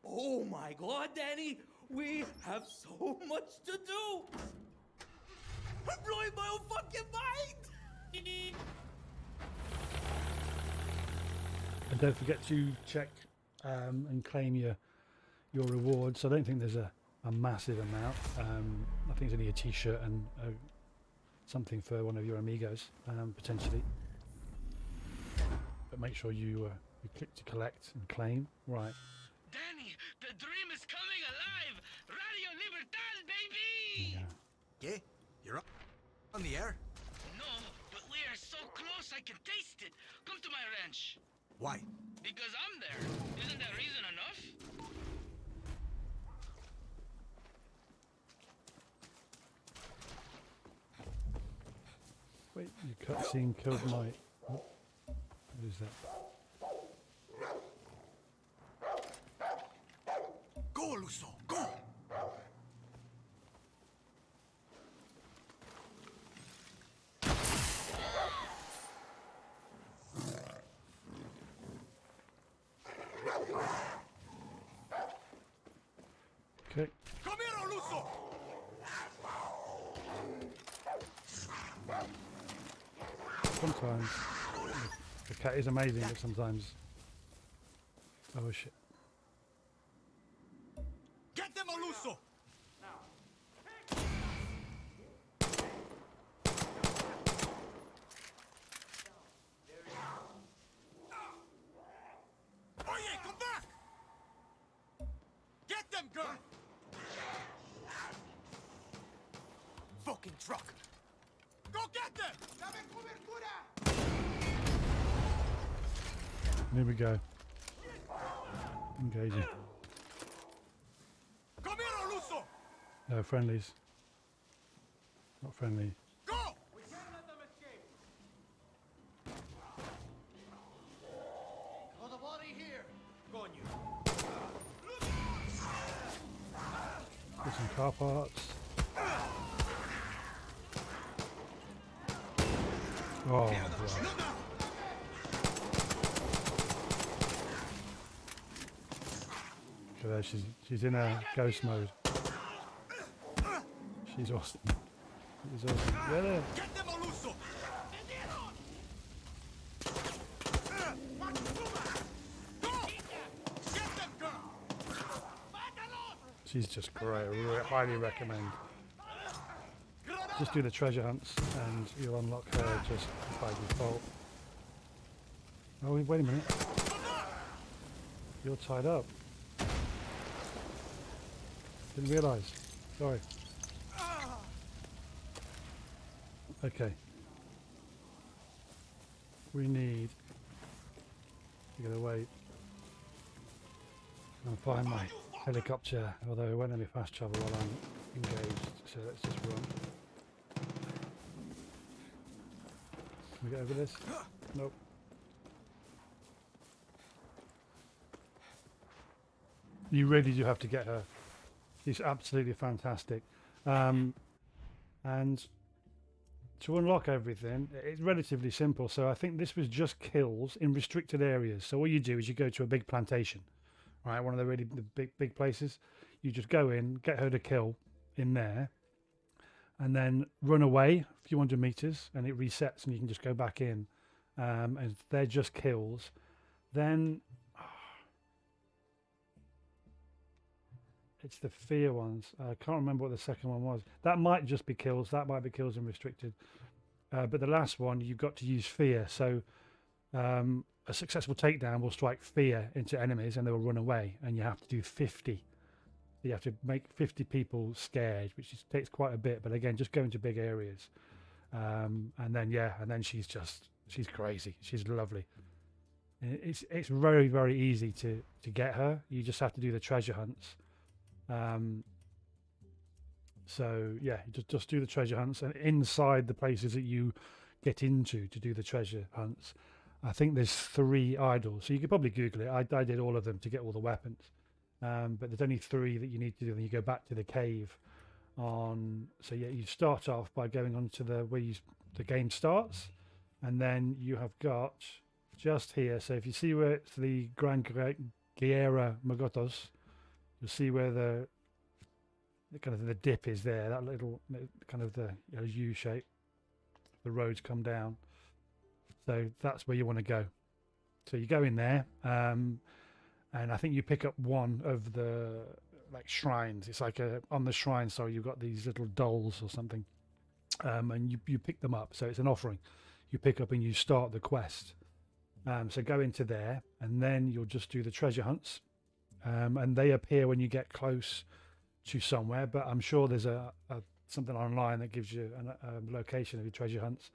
Oh my god, Danny. We have so much to do. I'm blowing my own fucking mind. And don't forget to check and claim your rewards. I don't think there's a massive amount. I think it's only a t-shirt and something for one of your amigos, potentially. But make sure you click to collect and claim. Right. Danny, the dream is coming alive. Radio Libertad, baby. Yeah. ¿Qué? You're up on the air? No, but we are so close I can taste it. Come to my ranch. Why? Because I'm there. Isn't that reason enough? Wait, your cutscene killed my... Oh, what is that? Go, Luso, go! Okay. Come here, Luso! Sometimes the cat is amazing, but sometimes... Oh shit. Get them, Luso! Oye, come back! Get them, girl! Fucking truck! Go get them! Here we go. Engaging. Come here, Luso! Friendlies. Not friendly. Go! Got a body here. Get some car parts. Oh, right. So there, she's in a ghost mode. She's awesome. She's awesome. Yeah, there. She's just great. Highly recommend. Just do the treasure hunts and you'll unlock her just by default. Oh, wait a minute. You're tied up. Didn't realise. Sorry. Okay. We need to get away and find my helicopter, although it won't let me fast travel while I'm engaged, so let's just run. Can we get over this? Nope. You really do have to get her. She's absolutely fantastic. And to unlock everything, it's relatively simple. So I think this was just kills in restricted areas. So all you do is you go to a big plantation, right? One of the really big places. You just go in, get her to kill in there, and then run away a few hundred meters, and it resets, and you can just go back in. And they're just kills. Then it's the fear ones. I can't remember what the second one was. That might just be kills. That might be kills and restricted. But the last one, you've got to use fear. So a successful takedown will strike fear into enemies and they will run away. And you have to do 50. You have to make 50 people scared, which takes quite a bit. But again, just go into big areas. And then she's crazy. She's lovely. It's very, very easy to get her. You just have to do the treasure hunts. So yeah, just do the treasure hunts, and inside the places that you get into to do the treasure hunts, I think there's 3 idols. So you could probably Google it. I did all of them to get all the weapons, but there's only 3 that you need to do. Then you go back to the cave. So yeah, you start off by going on to the game starts, and then you have got just here. So if you see where it's the Gran Guerra Magotos, you'll see where the kind of the dip is there, that little kind of the U shape. The roads come down, so that's where you want to go. So you go in there, and I think you pick up one of the shrines. It's like on the shrine, sorry, you've got these little dolls or something, and you pick them up. So it's an offering you pick up and you start the quest. So go into there, and then you'll just do the treasure hunts. And they appear when you get close to somewhere, but I'm sure there's a something online that gives you a location of your treasure hunts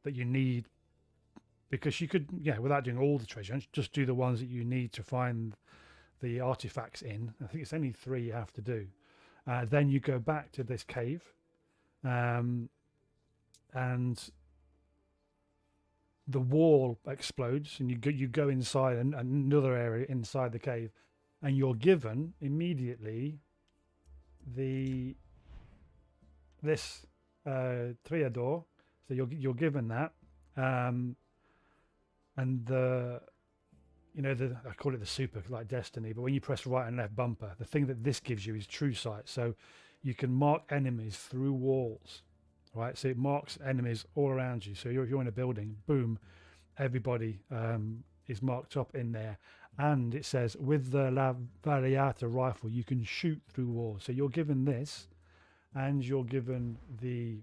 that you need, because you could, without doing all the treasure hunts, just do the ones that you need to find the artifacts in. I think it's only 3 you have to do. Then you go back to this cave, and the wall explodes, and you go inside another area inside the cave. And you're given immediately this triador, so you're given that, and I call it the super, like Destiny. But when you press right and left bumper, the thing that this gives you is true sight, so you can mark enemies through walls, right? So it marks enemies all around you. So if you're in a building, boom, everybody is marked up in there. And it says with the La Variata rifle, you can shoot through walls. So you're given this, and you're given the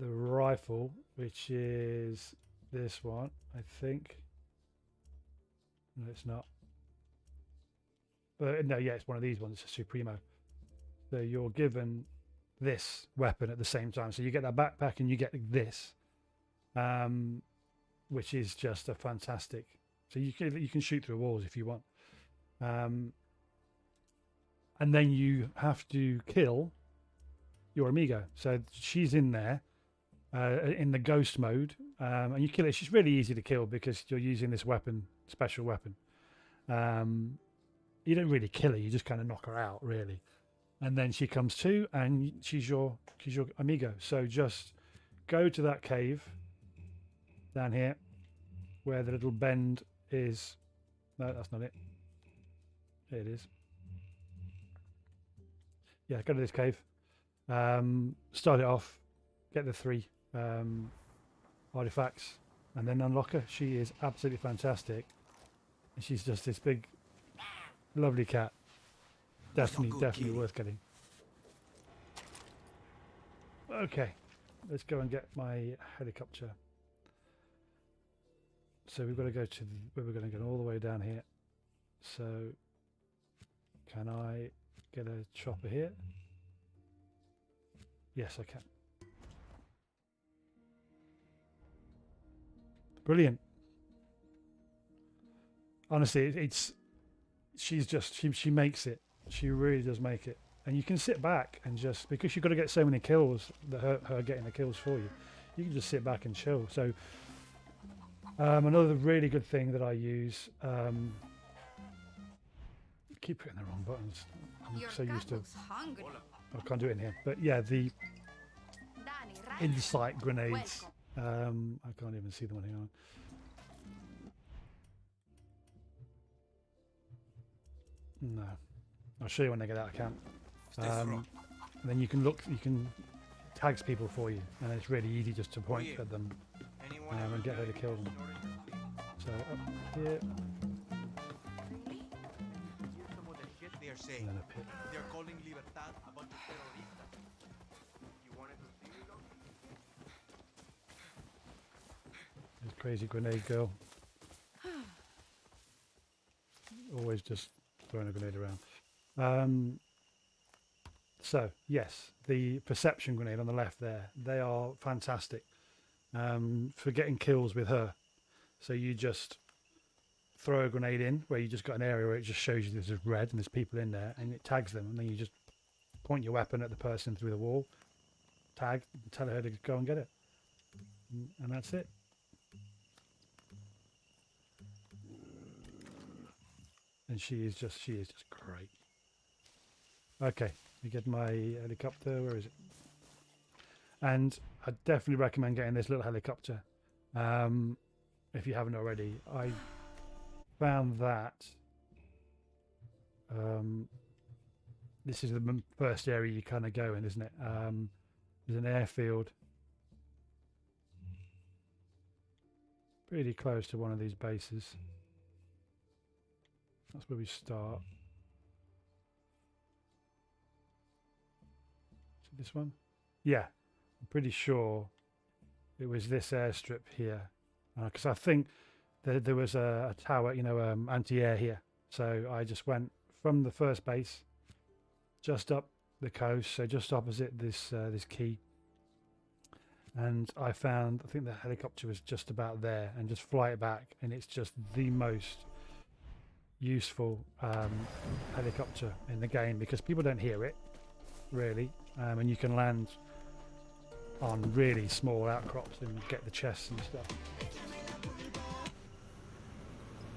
rifle, which is this one, I think. No, it's not. No, yeah, it's one of these ones. It's a Supremo. So you're given this weapon at the same time. So you get that backpack and you get this, which is just a fantastic. So you can shoot through walls if you want, and then you have to kill your amigo. So she's in there in the ghost mode, and you kill her. She's really easy to kill because you're using this weapon, special weapon. You don't really kill her; you just kind of knock her out, really. And then she comes to, and she's your amigo. So just go to that cave down here where the little bend is. No, that's not it. Here it is. Yeah, go to this cave. Start it off. Get the 3 artifacts, and then unlock her. She is absolutely fantastic. And she's just this big, lovely cat. Definitely worth getting. Okay, let's go and get my helicopter. So we've got to go to where we're going to go all the way down here. So can I get a chopper here? Yes, I can. Brilliant. Honestly, she makes it. She really does make it. And you can sit back and just, because you've got to get so many kills, that her getting the kills for you, you can just sit back and chill. So another really good thing that I use, keep putting the wrong buttons. I'm so used to, I can't do it in here. But yeah, the insight grenades. I can't even see them on here. No, I'll show you when they get out of camp. And then you can look, you can tags people for you, and it's really easy just to point at them and get her to kill them. So up here. And then a pit. They're calling Libertad a bunch of terroristas. You wanted to see me, This crazy grenade girl. Always just throwing a grenade around. So yes, the perception grenade on the left there, they are fantastic for getting kills with her. So you just throw a grenade in where you just got an area where it just shows you there's red and there's people in there, and it tags them, and then you just point your weapon at the person through the wall, tag, and tell her to go and get it, and that's it. And she is just great. Okay, we get my helicopter. Where is it? And I definitely recommend getting this little helicopter if you haven't already. I found that this is the first area you kind of go in, isn't it? There's an airfield pretty close to one of these bases. That's where we start. Is it this one? Yeah, I'm pretty sure it was this airstrip here, because I think there was a tower, you know, anti-air here. So I just went from the first base, just up the coast, so just opposite this this key, and I think the helicopter was just about there, and just fly it back, and it's just the most useful helicopter in the game because people don't hear it really, and you can land on really small outcrops and get the chests and stuff.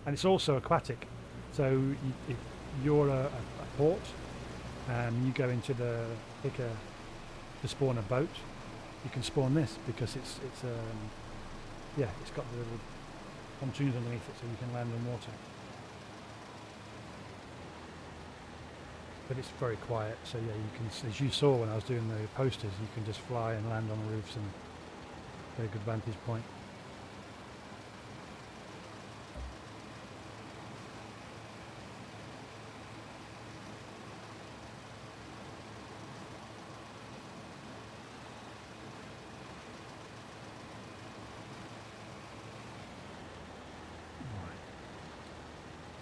And it's also aquatic, so if you're a port and you go into the picker to spawn a boat, you can spawn this because it's got the little pontoons underneath it, so you can land on water. But it's very quiet, so yeah, you can, as you saw when I was doing the posters, you can just fly and land on the roofs, and very good vantage point.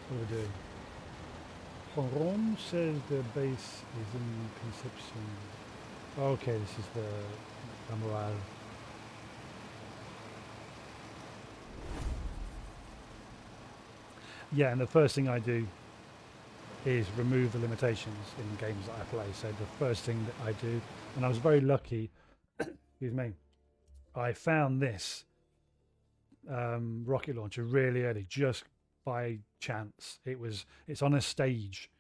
What are we doing? Ron says the base is in Conception. Okay, this is the Amaral. Yeah, and the first thing I do is remove the limitations in games that I play. So the first thing that I do, and I was very lucky, excuse me, I found this rocket launcher really early, just by chance. It's on a stage,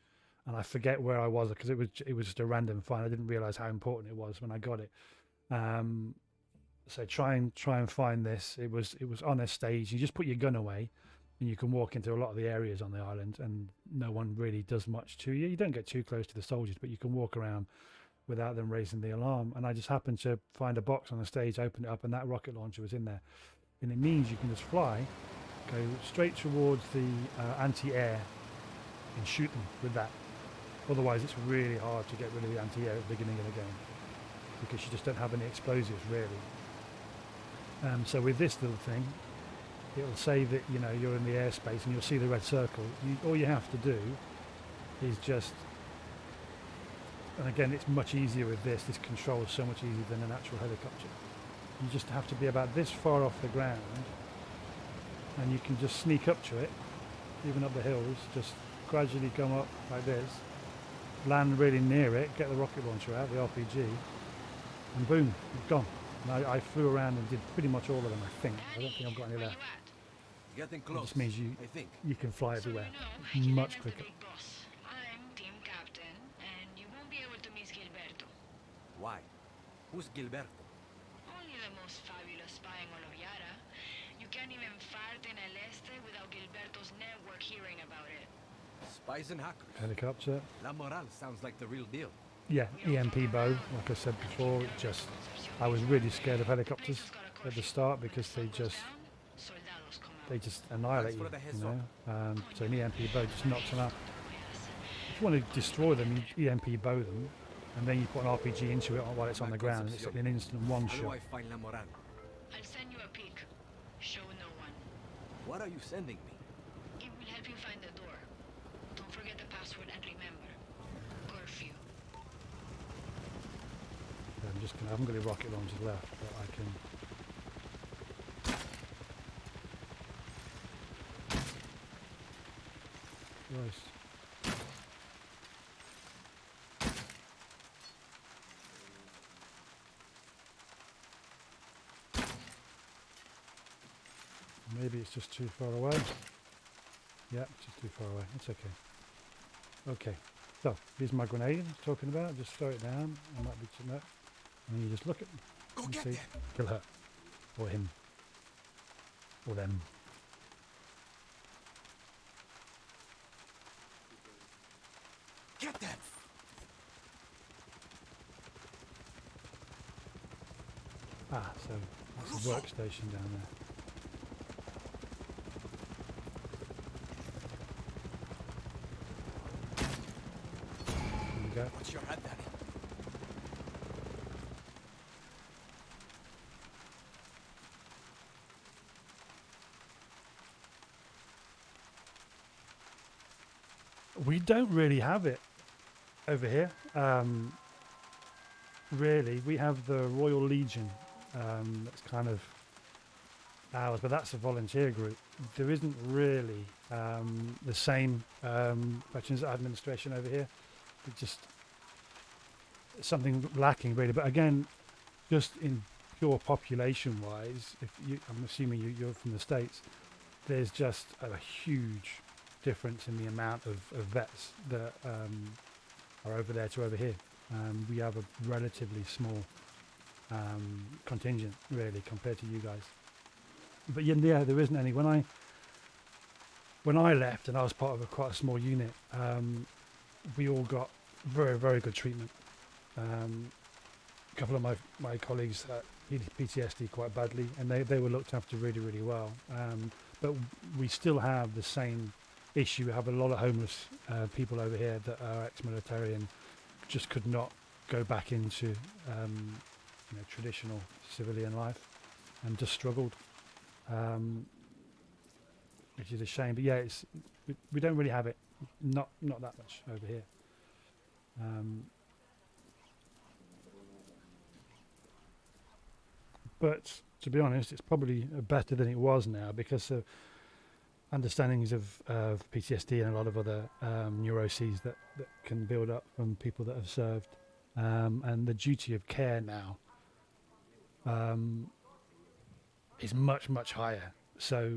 and I forget where I was because it was just a random find. I didn't realize how important it was when I got it, and So try and find this. It was on a stage. You just put your gun away, and you can walk into a lot of the areas on the island, and no one really does much to you. You don't get too close to the soldiers, but you can walk around without them raising the alarm. And I just happened to find a box on the stage, open it up, and that rocket launcher was in there. And it means you can just fly, go straight towards the anti-air, and shoot them with that. Otherwise, it's really hard to get rid of the anti-air at the beginning of the game because you just don't have any explosives really. So with this little thing, it'll say that you're in the airspace and you'll see the red circle. All you have to do is just, and again, it's much easier with this. This control is so much easier than an actual helicopter. You just have to be about this far off the ground, and you can just sneak up to it, even up the hills. Just gradually come up like this, land really near it, get the rocket launcher out, the RPG, and boom, it's gone. And I flew around and did pretty much all of them, I think. I don't think I've got any left. Getting It close. just means I think. you can fly everywhere Yelena's much the quicker. big boss. I'm team captain, and you won't be able to miss Gilberto. Why? Who's Gilberto? Only the most fabulous spy in all of Yara. You can't even fart in El Este without Gilberto's network hearing about it. Spies and hackers. Helicopter. La Moral sounds like the real deal. Yeah, EMP bow, like I said before, I was really scared of helicopters at the start because they just annihilate you, so an EMP bow just knocks them out. If you want to destroy them, you EMP bow them, and then you put an RPG into it while it's on the ground, and it's like an instant one How do I shot. find La Moral? I'll send you a pic. Show no one. What are you sending me? It will help you find the door. Don't forget the password and remember. Curfew. I haven't got any rocket launchers left, but I can. Christ. Maybe it's just too far away. Yeah, it's just too far away. It's okay. Okay. So, here's my grenade I was talking about. Just throw it down. It might be too much. And then you just look at them. Go and get see. them. Kill her. Or him. Or them. Get them. Ah, so that's a workstation down there. There you go. What's your head, Daddy? We don't really have it over here. Really, we have the Royal Legion. That's kind of ours, but that's a volunteer group. There isn't really the same Veterans Administration over here. It's just something lacking, really. But again, just in pure population-wise, I'm assuming you're from the States, there's just a huge difference in the amount of vets that are over there to over here. We have a relatively small contingent, really, compared to you guys. But yeah, there isn't any. When I left, and I was part of quite a small unit, we all got very, very good treatment. A couple of my colleagues had PTSD quite badly, and they were looked after really, really well. But we still have the same issue. We have a lot of homeless people over here that are ex-military and just could not go back into traditional civilian life, and just struggled, which is a shame. But yeah, we don't really have it, not that much over here. But to be honest, it's probably better than it was now, because of understandings of PTSD and a lot of other neuroses that can build up from people that have served, and the duty of care now is much, much higher. So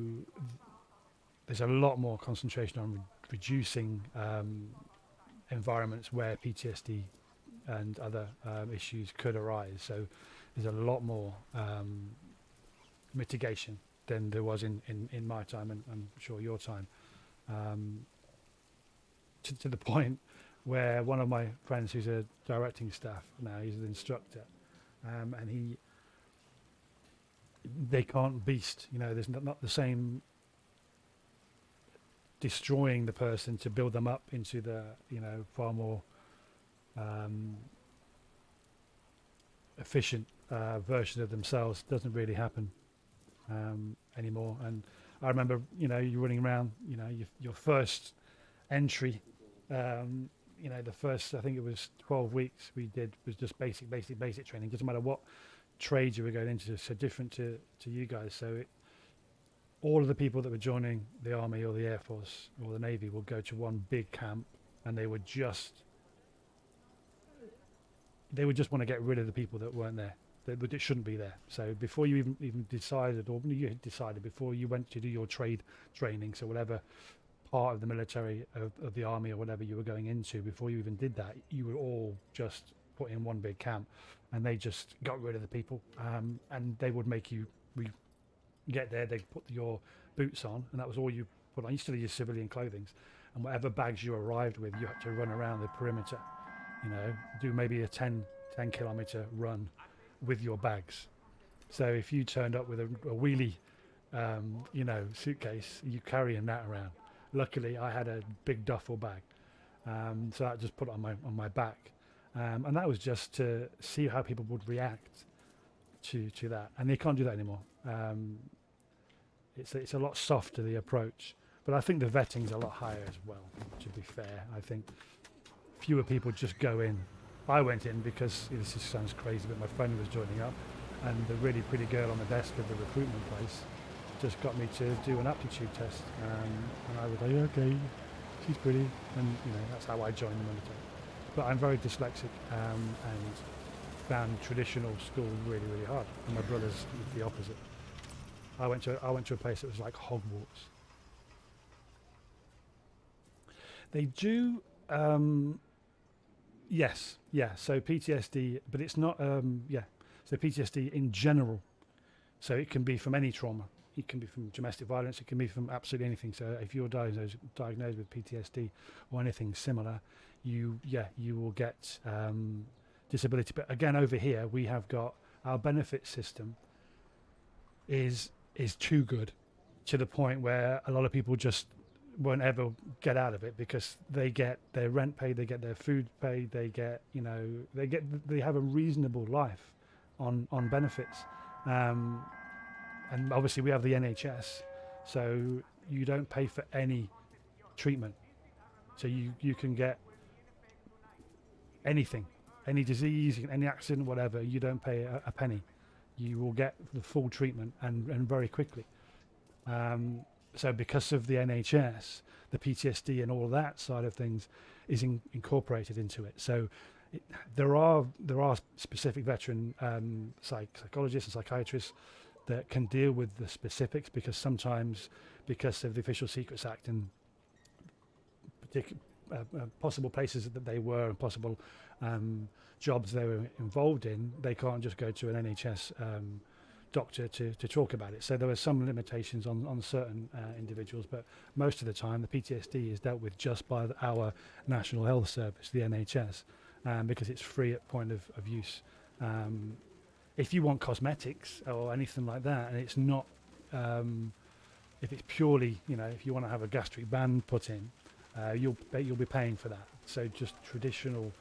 there's a lot more concentration on reducing environments where PTSD and other issues could arise. So there's a lot more mitigation than there was in my time, and I'm sure your time. To the point where one of my friends who's a directing staff now, he's an instructor, and they can't beast, there's not the same destroying the person to build them up into the far more efficient version of themselves doesn't really happen anymore. And I remember you're running around, your first entry, the first, I think it was 12 weeks we did was just basic training. Doesn't matter what trade you were going into, so different to you guys. So all of the people that were joining the Army or the Air Force or the Navy would go to one big camp, and they would just want to get rid of the people that weren't there, that shouldn't be there. So before you even decided, or you had decided before you went to do your trade training, so whatever part of the military of the Army or whatever you were going into, before you even did that, you were all just put in one big camp, and they just got rid of the people, and they would make you get there, they'd put your boots on, and that was all you put on. You still had your civilian clothing, and whatever bags you arrived with, you had to run around the perimeter, do maybe a 10 kilometer run with your bags. So if you turned up with a wheelie suitcase, you carrying that around. Luckily I had a big duffel bag, so I just put it on my back, and that was just to see how people would react to that, and they can't do that anymore. It's a lot softer, the approach, but I think the vetting's a lot higher as well, to be fair. I think fewer people just go in. I went in because this just sounds crazy, but my friend was joining up, and the really pretty girl on the desk of the recruitment place just got me to do an aptitude test, and I was like, okay, she's pretty, and that's how I joined the military. But I'm very dyslexic, and found traditional school really, really hard, and my brother's the opposite. I went to a place that was like Hogwarts. They do, yes, yeah. So PTSD, but it's not, So PTSD in general. So it can be from any trauma. It can be from domestic violence. It can be from absolutely anything. So if you're diagnosed with PTSD or anything similar, you will get disability. But again, over here we have got our benefit system is too good, to the point where a lot of people just won't ever get out of it, because they get their rent paid, they get their food paid, they have a reasonable life on benefits, and obviously we have the NHS, so you don't pay for any treatment, so you can get anything, any disease, any accident, whatever. You don't pay a penny. You will get the full treatment, and very quickly. So because of the NHS, the PTSD and all that side of things is incorporated into it. So there are specific veteran psychologists and psychiatrists that can deal with the specifics, because sometimes, because of the Official Secrets Act and possible places that they were, and possible jobs they were involved in, they can't just go to an NHS doctor to talk about it. So there are some limitations on certain individuals, but most of the time the PTSD is dealt with just by our National Health Service, the NHS, because it's free at point of use. If you want cosmetics or anything like that, and it's not, if it's purely, if you want to have a gastric band put in, you'll be paying for that. So just traditional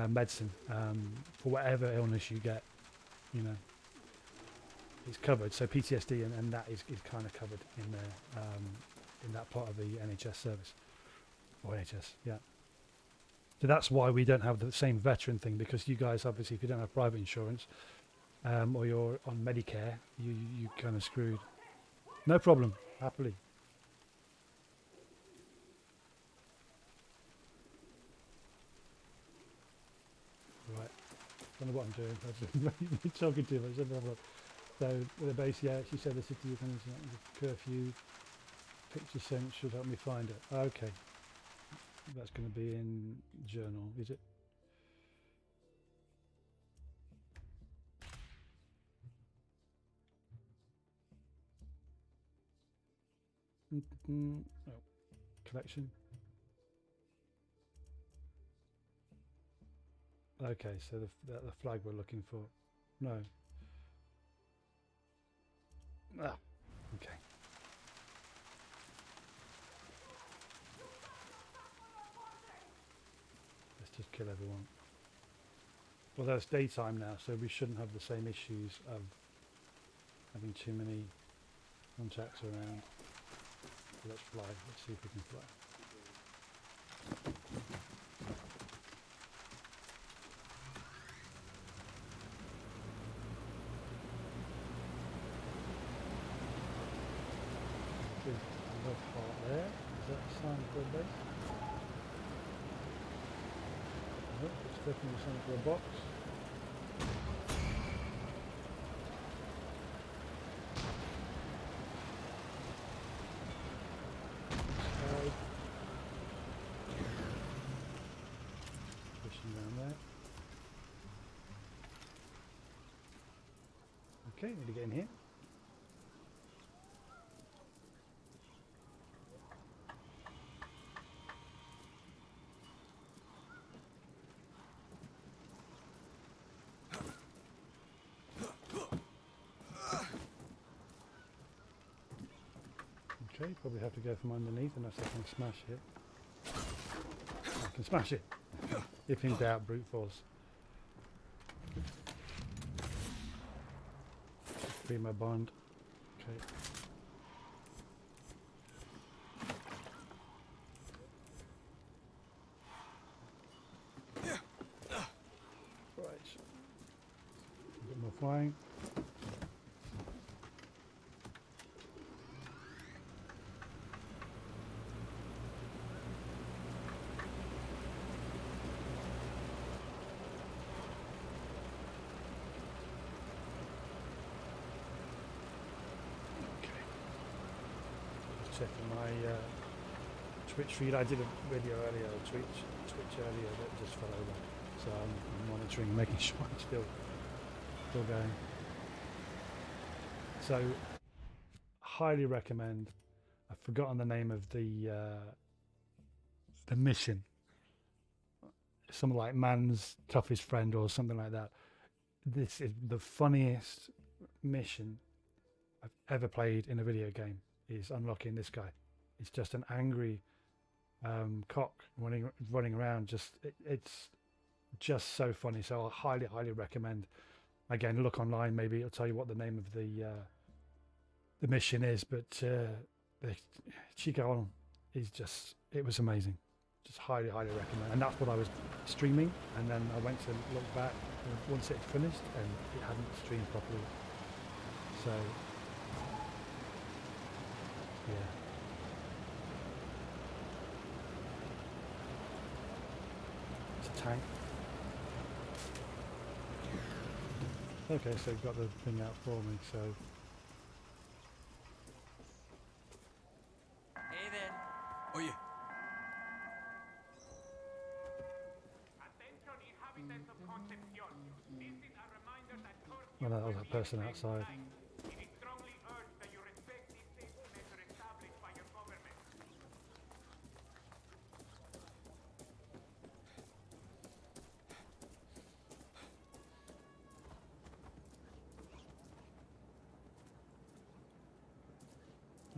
medicine for whatever illness you get, it's covered. So PTSD and that is kind of covered in there, in that part of the NHS service, or NHS, yeah. So that's why we don't have the same veteran thing, because you guys, obviously, if you don't have private insurance, or you're on Medicare, you kind of screwed. No problem, happily. Right, I don't know what I'm doing. I'm talking too much. Let me have a look. So with the base, yeah, she said the city of the curfew picture sent should help me find it. Okay, that's going to be in journal, is it? Oh, collection. Okay, so the flag we're looking for. No. Ah, okay. Let's just kill everyone. Well, it's daytime now, so we shouldn't have the same issues of having too many contacts around. So let's fly. Let's see if we can fly. There's a red heart there. Is that a sign for a base? Nope, it's definitely a sign for a box. Pushing down there. Okay, need to get in here. Okay, probably have to go from underneath unless I can smash it. I can smash it. If in doubt, brute force. Be my bond. Okay. Right. A bit more flying. Checking my Twitch feed. I did a video earlier, Twitch earlier that just fell over. So I'm monitoring, making sure I'm still going. So highly recommend. I've forgotten the name of the mission. Something like Man's Toughest Friend or something like that. This is the funniest mission I've ever played in a video game. Is unlocking this guy. It's just an angry cock running around. It's just so funny. So I highly recommend. Again, look online. Maybe it'll tell you what the name of the mission is. But the Chicaron is it was amazing. Just highly recommend. And that's what I was streaming. And then I went to look back once it finished, and it hadn't streamed properly. So. Yeah. It's a tank. Okay, so you've got the thing out for me, so... Hey there. Oye, Well, that was that person outside.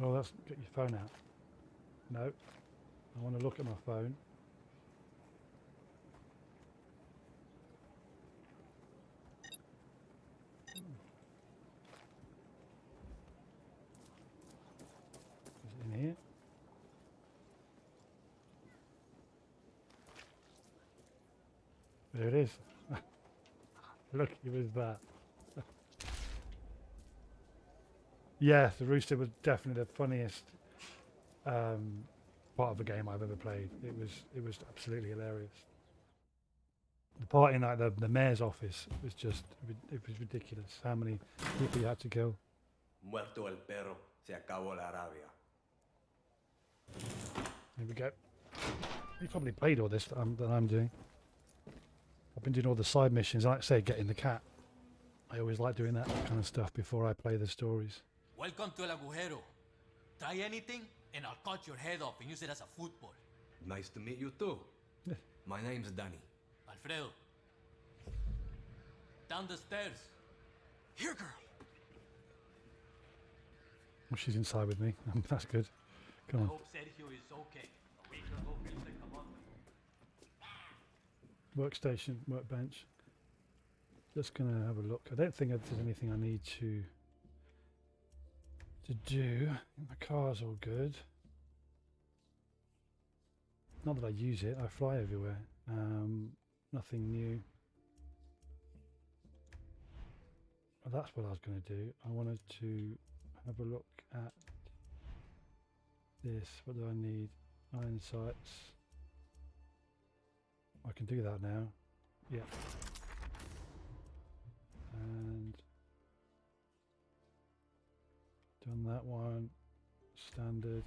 Oh, let's get your phone out. No, I want to look at my phone. Is it in here? There it is. Look, it was that. Yeah, the rooster was definitely the funniest part of a game I've ever played. It was absolutely hilarious. The part in like the mayor's office was it was ridiculous. How many people you had to kill. Muerto el perro, se acabó la rabia. Here we go. You probably played all this that I'm doing. I've been doing all the side missions. Like I say, getting the cat. I always like doing that kind of stuff before I play the stories. Welcome to El Agujero. Try anything? and I'll cut your head off and use it as a football. Nice to meet you too. My name's Danny. Alfredo. Down the stairs. Here, girl. Well, she's inside with me. That's good. Come I on. hope Sergio is okay. A week ago feels like a month. Workstation, workbench. Just gonna have a look. I don't think there's anything I need to do. My car's all good. Not that I use it. I fly everywhere. Nothing new. Well, that's what I was going to do. I wanted to have a look at this. What do I need? Iron sights. I can do that now. Yeah. And done that one. Standard.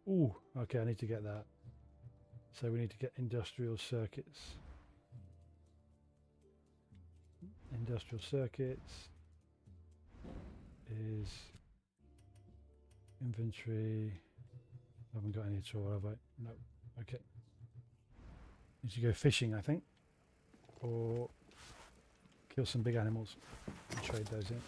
Ooh, okay, I need to get that. So we need to get industrial circuits. Industrial circuits is inventory. I haven't got any at all, have I? No. Okay. Need to go fishing, I think. Or kill some big animals and trade those in.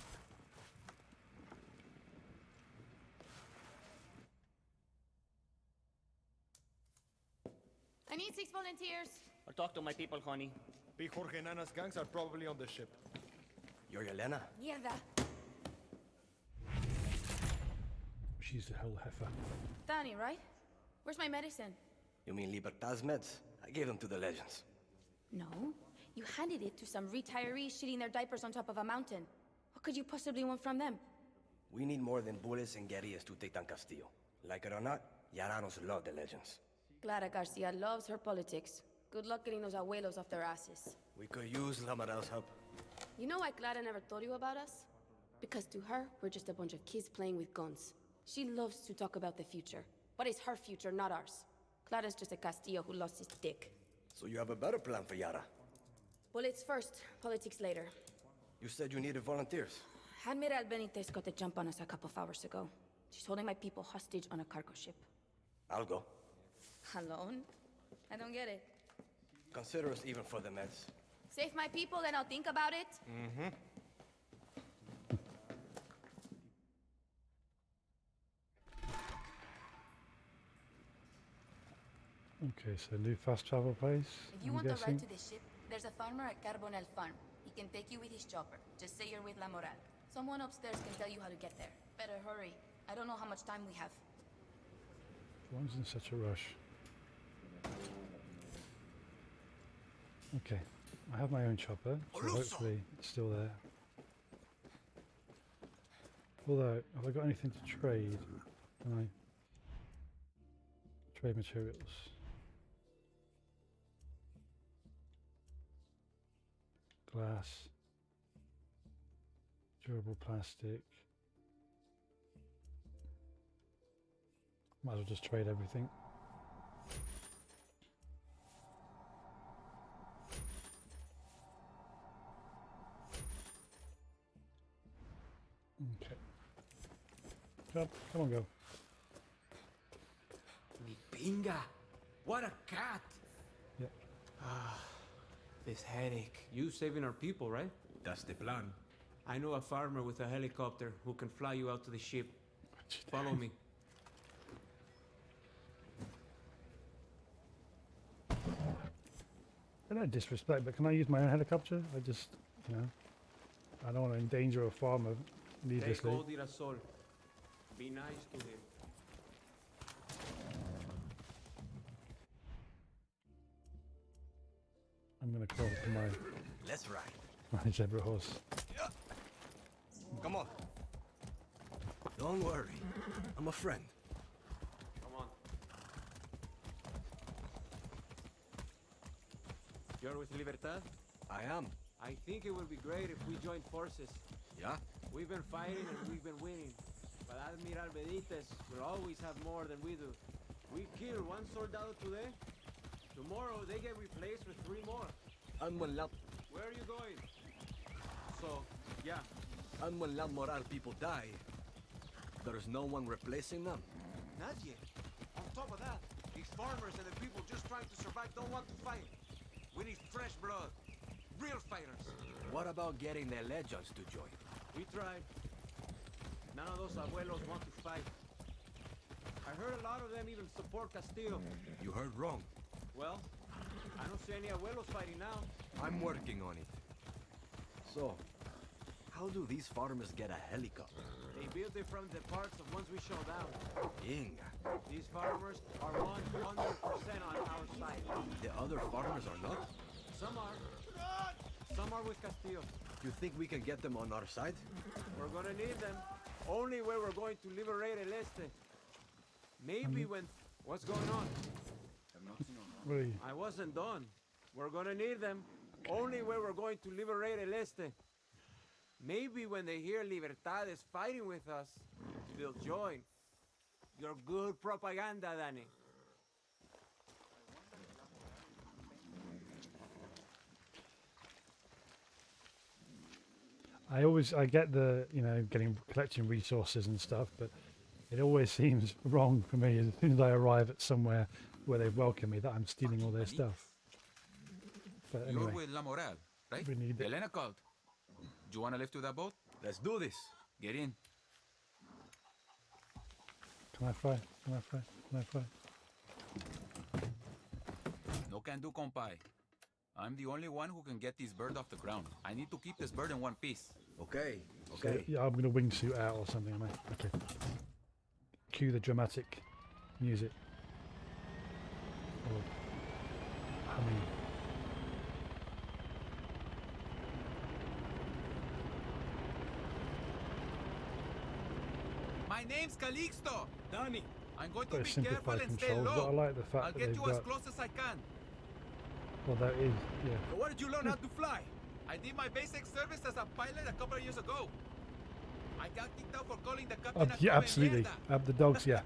I need 6 volunteers. I'll talk to my people, honey. Big Jorge Nana's gangs are probably on the ship. You're Yelena? Mierda. She's the whole heifer. Danny, right? Where's my medicine? You mean Libertad's meds? I gave them to the Legends. No. You handed it to some retirees shitting their diapers on top of a mountain. What could you possibly want from them? We need more than bullets and guerrillas to take down Castillo. Like it or not, Yaranos love the Legends. Clara Garcia loves her politics. Good luck getting those abuelos off their asses. We could use La Moral's help. You know why Clara never told you about us? Because to her, we're just a bunch of kids playing with guns. She loves to talk about the future. But it's her future, not ours. Clara's just a Castillo who lost his dick. So you have a better plan for Yara? Bullets first, politics later. You said you needed volunteers. Admiral Benitez got the jump on us a couple of hours ago. She's holding my people hostage on a cargo ship. I'll go. Alone? I don't get it. Consider us even for the meds. Save my people, then I'll think about it. Mm-hmm. Okay, so new fast travel place. If you I'm want guessing. a ride to this ship, there's a farmer at Carbonell Farm. He can take you with his chopper. Just say you're with La Moral. Someone upstairs can tell you how to get there. Better hurry. I don't know how much time we have. One's in such a rush. Okay, I have my own chopper, so hopefully it's still there. Although, have I got anything to trade? Can I trade materials? Glass, durable plastic. Might as well just trade everything. Okay. Come on, go. Mi pinga! What a cat! Yep. This headache. You saving our people, right? That's the plan. I know a farmer with a helicopter who can fly you out to the ship. Follow me. I don't disrespect, but can I use my own helicopter? I just, you know, I don't want to endanger a farmer Take needlessly. old Irasol. Be nice to him. I'm going to call it to my Let's ride. zebra horse. Come on. Don't worry. I'm a friend. Come on. You're with Libertad? I am. I think it would be great if we joined forces. Yeah? We've been fighting and we've been winning. But Admiral Benitez will always have more than we do. We kill one soldado today. Tomorrow they get replaced with 3 more. I'm one lap. Where are you going? So, yeah, And when La Moral people die, there's no one replacing them. Not yet. On top of that, these farmers and the people just trying to survive don't want to fight. We need fresh blood. Real fighters. What about getting the legends to join? We tried. None of those abuelos want to fight. I heard a lot of them even support Castillo. You heard wrong. Well, I don't see any abuelos fighting now. I'm working on it. So, how do these farmers get a helicopter? They built it from the parts of ones we showed down. Inga. These farmers are 100% on our side. The other farmers are not? Some are. Some are with Castillo. You think we can get them on our side? We're gonna need them. Only when we're going to liberate El Este. Maybe when... What's going on? Really? I wasn't done. We're gonna need them. Only when we're going to liberate El Este. Maybe when they hear Libertad is fighting with us, they'll join. You're good propaganda, Danny. I get the, collecting resources and stuff, but it always seems wrong for me as soon as I arrive at somewhere where they welcome me that I'm stealing all their stuff. But anyway, you're with La Moral, right? we need it. Elena called. Do you want to lift to that boat? Let's do this. Get in. Can I fly? Can I fly? Can I fly? No can do, compay. I'm the only one who can get this bird off the ground. I need to keep this bird in one piece. Okay, So, okay. yeah, I'm going to wingsuit out or something, am I? Okay. Cue the dramatic music. Or humming. My name's Calixto. Danny. I'm going to Better be careful simplify and stay controls, but I low. like the fact I'll that get they've you as got... close as I can. Well, that is, yeah. So where did you learn how to fly? I did my basic service as a pilot a couple of years ago. I got kicked out for calling the captain a Yeah, come absolutely. mierda. The dogs, yeah.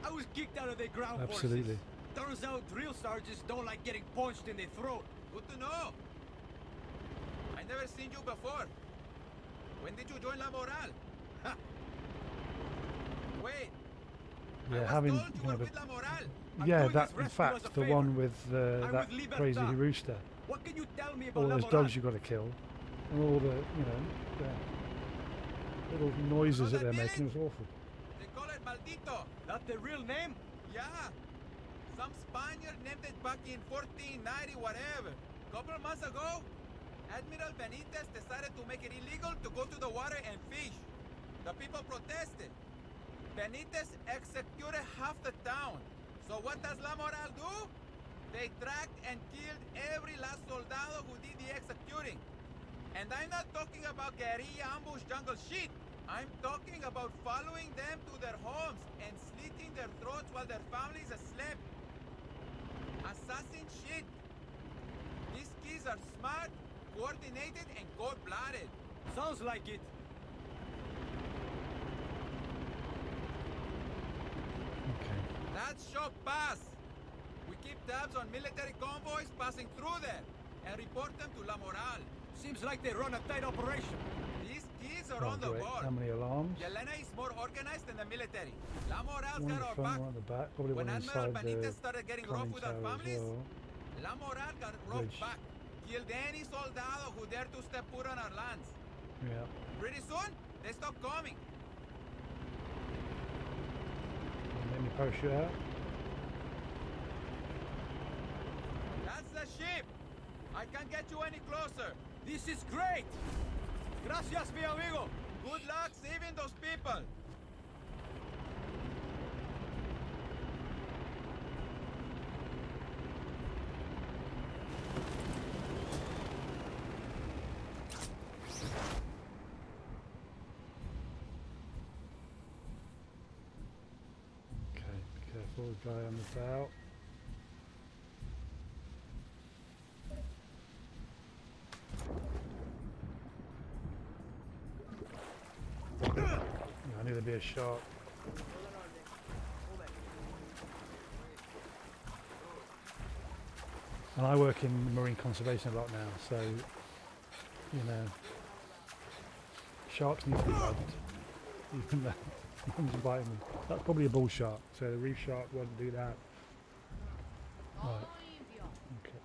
I was kicked out of the ground Absolutely. forces. Turns out drill sergeants don't like getting punched in the throat. Good to know. I never seen you before. When did you join La Moral? Wait. I Yeah, was having... told you were with La Moral. Yeah, doing that, this in rescue as fact, a the favor. one with I'm that with crazy Libertad. rooster. What can you tell me about All La those Moral? dogs you've got to kill. And all the, the little noises that they're making. It was awful. They call it Maldito. That's the real name? Yeah. Some Spaniard named it back in 1490 whatever. Couple of months ago, Admiral Benitez decided to make it illegal to go to the water and fish. The people protested. Benitez executed half the town. So what does La Moral do? They tracked and killed every last soldado who did the executing. And I'm not talking about guerrilla ambush jungle shit. I'm talking about following them to their homes and slitting their throats while their families slept. Assassin shit. These kids are smart, coordinated, and cold-blooded. Sounds like it. Okay. That's shop pass. We keep tabs on military convoys passing through there and report them to La Moral. Seems like they run a tight operation. These kids are Oh, on the great. board. How many alarms? Yelena is more organized than the military. La Moral's One in got the our front, back. one at the back. Probably When one Admiral inside Benitez the started getting rough conning with our tower as families, well. La Moral got rough Bridge. back. Killed any soldado who dared to step foot on our lands. Yeah. Pretty soon, they stopped coming. And then you parachute out. That's the ship. I can't get you any closer. This is great! Gracias, mi amigo! Good luck saving those people. Okay, be careful, guy on the bow. Yeah, I knew there'd be a shark. And I work in marine conservation a lot now, so, Sharks need to be loved. Even though one's biting them. That's probably a bull shark, so the reef shark wouldn't do that. Right. Okay.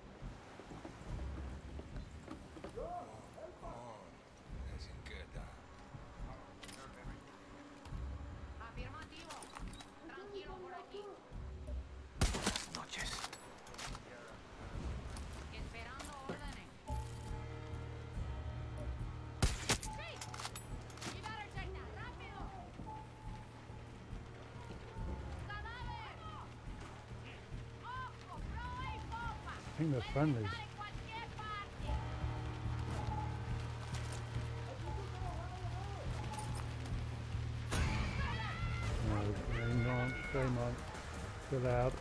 I think they're friendlies. No, hang on, game on. Fill out.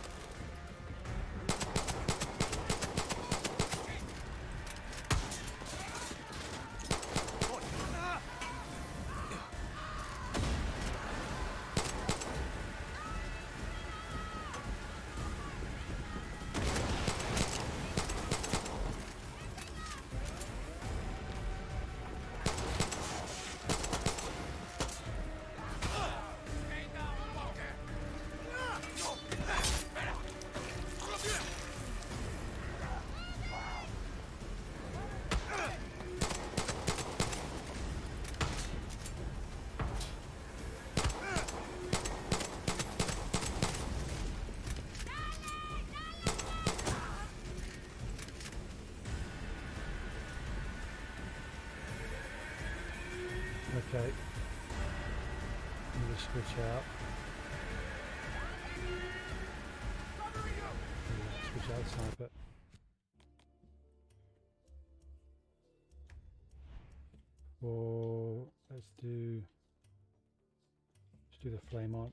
Okay. I'm going to switch out. Yeah, switch out sniper. Or let's do the flame on.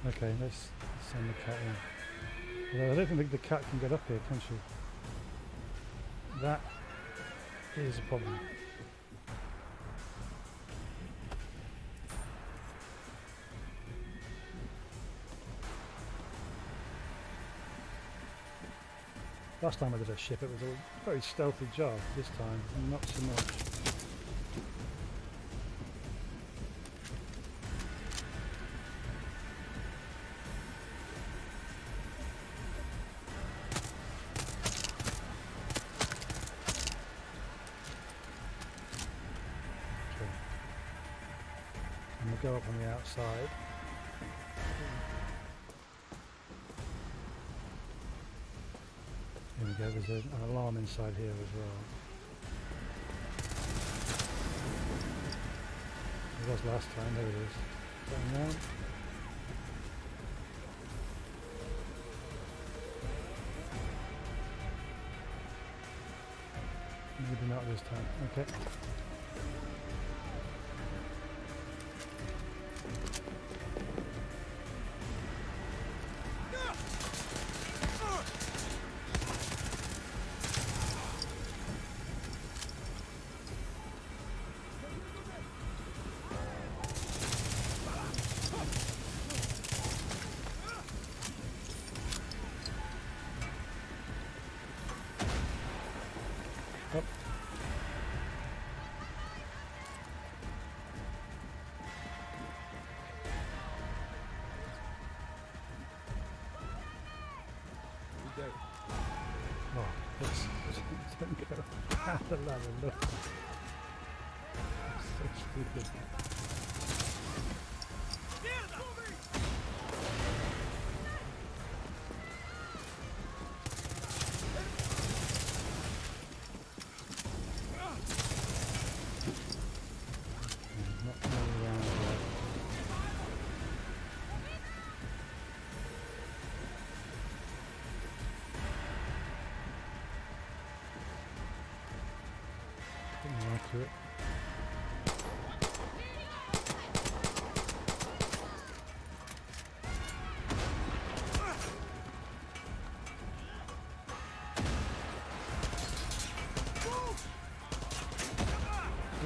Okay, let's send the cat in. Although I don't think the cat can get up here, can she? That is a problem. Last time I did a ship, it was a very stealthy job. This time, not so much. And we'll go up on the outside. Here we go, there's an alarm inside here as well. It was last time, there it is. Going down. Maybe not this time, okay. Up. Oh, it's don't go down the ladder, look. It's so stupid. Not going around there. More accurate.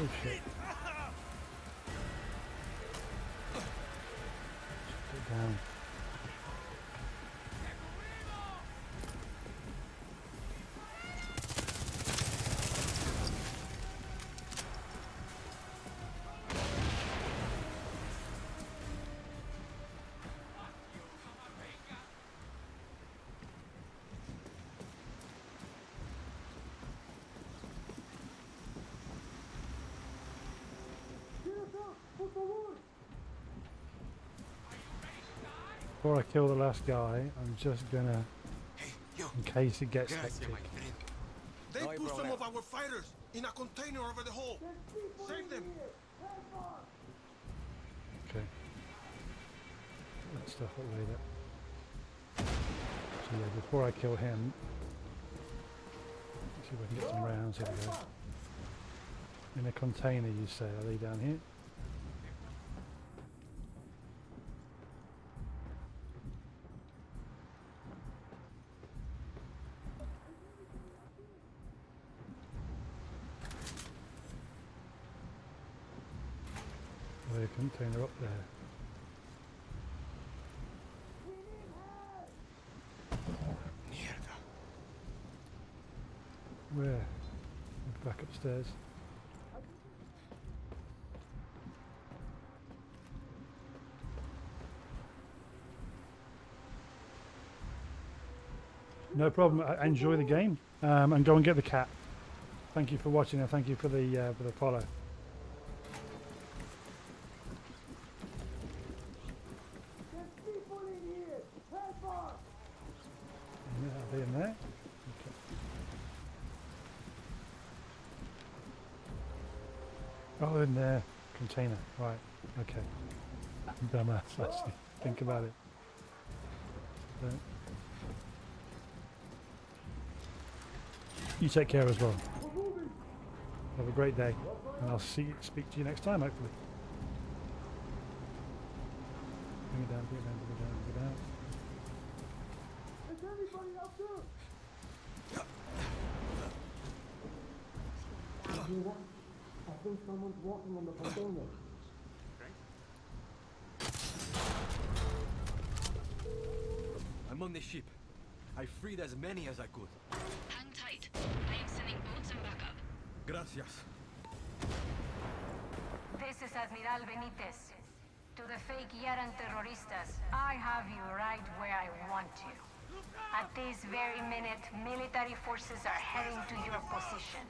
Oh shit. Get down. Before I kill the last guy, I'm just gonna, in case it gets hectic. They put some of our fighters in a container over the hole. Save them. Okay. Put that stuff up later. So yeah, before I kill him, let's see if I can get some rounds. Here we go. In a container, you say? Are they down here? A container up there. Where? Back upstairs. No problem. Enjoy the game and go and get the cat. Thank you for watching and thank you for the follow. Are they in there? Okay. Oh, in there. Container. Right. Okay. Dumbass, actually. Think about it. Don't. You take care as well. Have a great day. And I'll speak to you next time, hopefully. Bring it down, bring it down, bring it down, bring it down. Is anybody out there? I think someone's walking on the container. I'm on the ship. I freed as many as I could. Hang tight. I am sending boats and backup. Gracias. This is Admiral Benitez. To the fake Yaran terroristas, I have you right where I want you. At this very minute, military forces are heading to your position.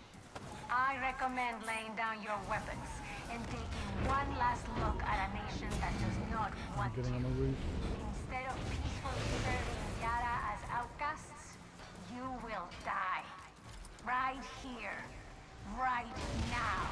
I recommend laying down your weapons and taking one last look at a nation that does not want you. Instead of peacefully serving Yara as outcasts, you will die. Right here. Right now.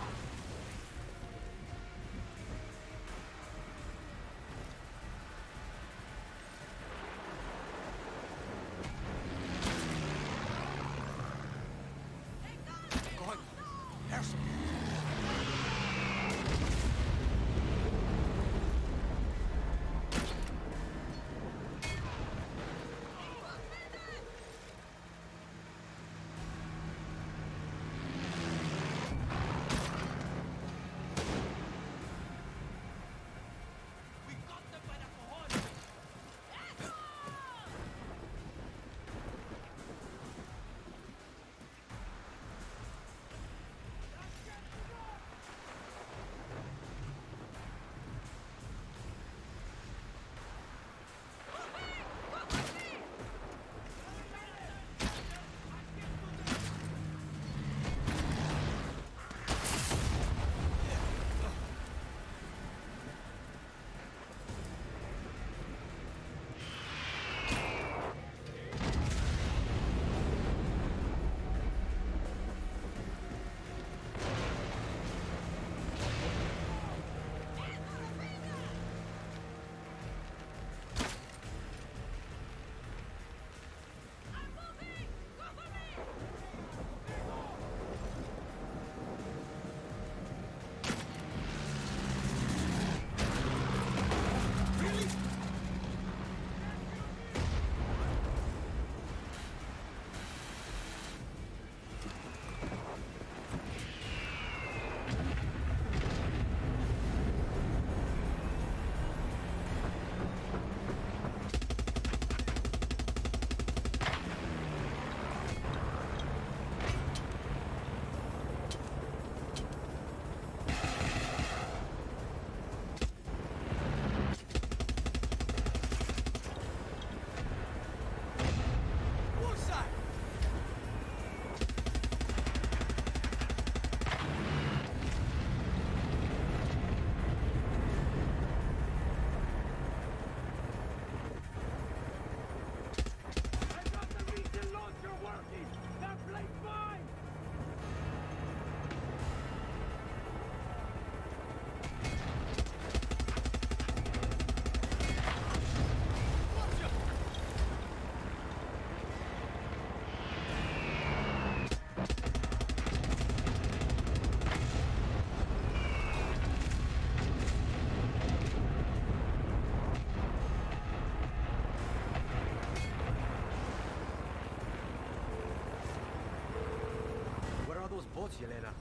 boats, Yelena.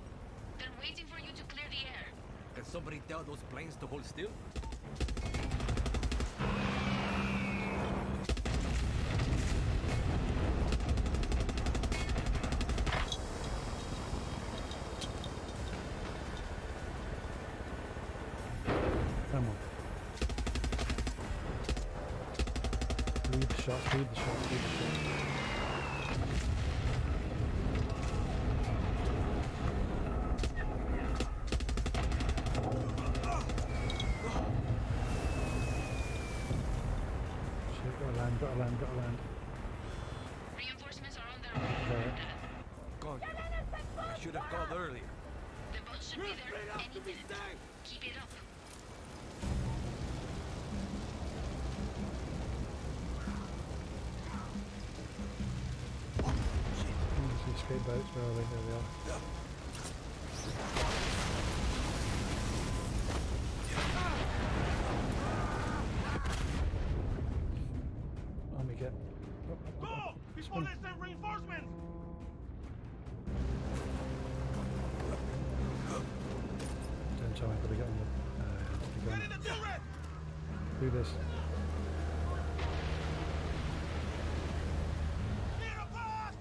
They're waiting for you to clear the air. Can somebody tell those planes to hold still? Come on. Read the shots, read the shots, read the shots. Shit, gotta land. Reinforcements are on their way. Okay. Gone. I should have called earlier. The boat should be there any minute. Keep it up. Escape boats, where are they? There they are. Let me get. Go! Before they send reinforcements! Don't tell me, but I get on the Get in the turret! do this. Clear a path!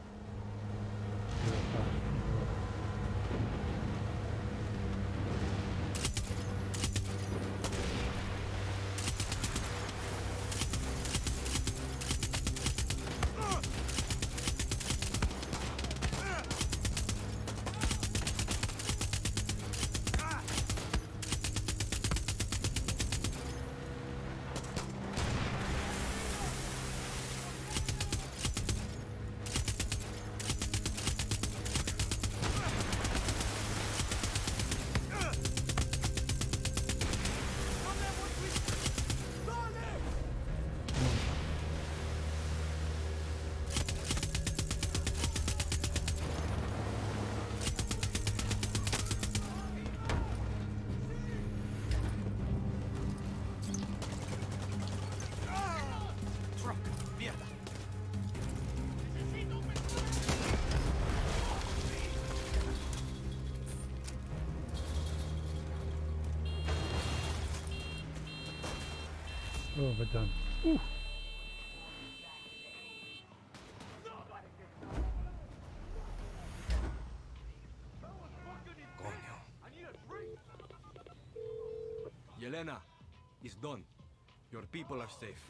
Oh, we're done. Ooh. Yelena, it's done. Your people are safe.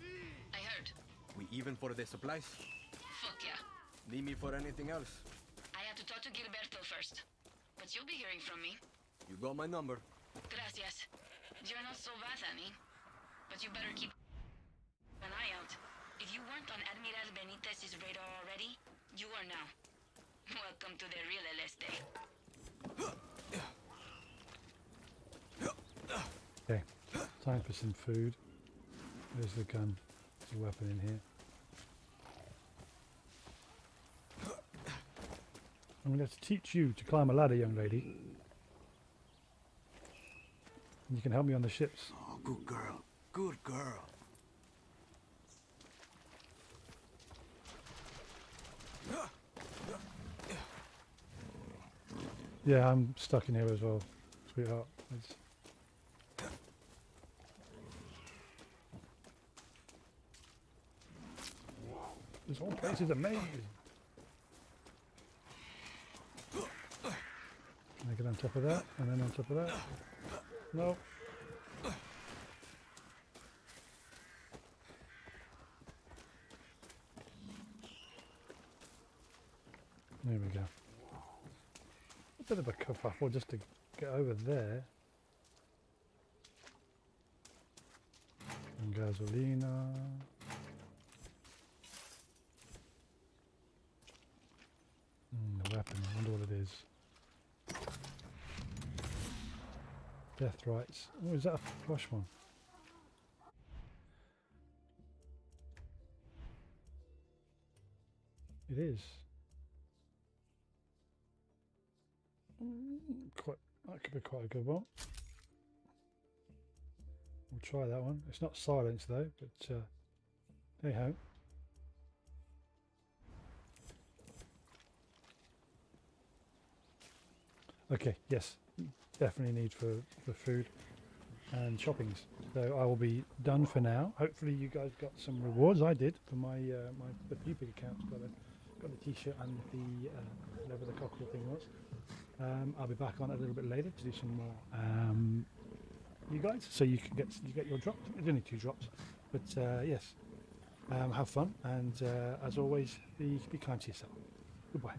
I heard. We even for the supplies? Fuck yeah. Need me for anything else? I have to talk to Gilberto first. But you'll be hearing from me. You got my number. Gracias. You're not so bad, Annie. But you better keep an eye out. If you weren't on Admiral Benitez's radar already, you are now. Welcome to the real El Este. Okay, time for some food. There's the gun. There's a weapon in here. I'm going to teach you to climb a ladder, young lady. You can help me on the ships. Oh, good girl. Good girl. Yeah, I'm stuck in here as well, sweetheart. This whole place is amazing. Can I get on top of that? And then on top of that? No. There we go. A bit of a kerfuffle just to get over there. And gasolina. The weapon, I wonder what it is. Death rights. Oh, is that a flush one? It is. That could be quite a good one. We'll try that one. It's not silenced though, but hey ho. Okay, yes, definitely need for food and shoppings. So I will be done for now. Hopefully you guys got some rewards. I did for my the PewPig account. Got the t-shirt and the whatever the cocktail thing was. I'll be back on a little bit later to do some more you guys, so you can get your drops. There's only 2 drops, but yes, have fun, and as always, be kind to yourself. Goodbye.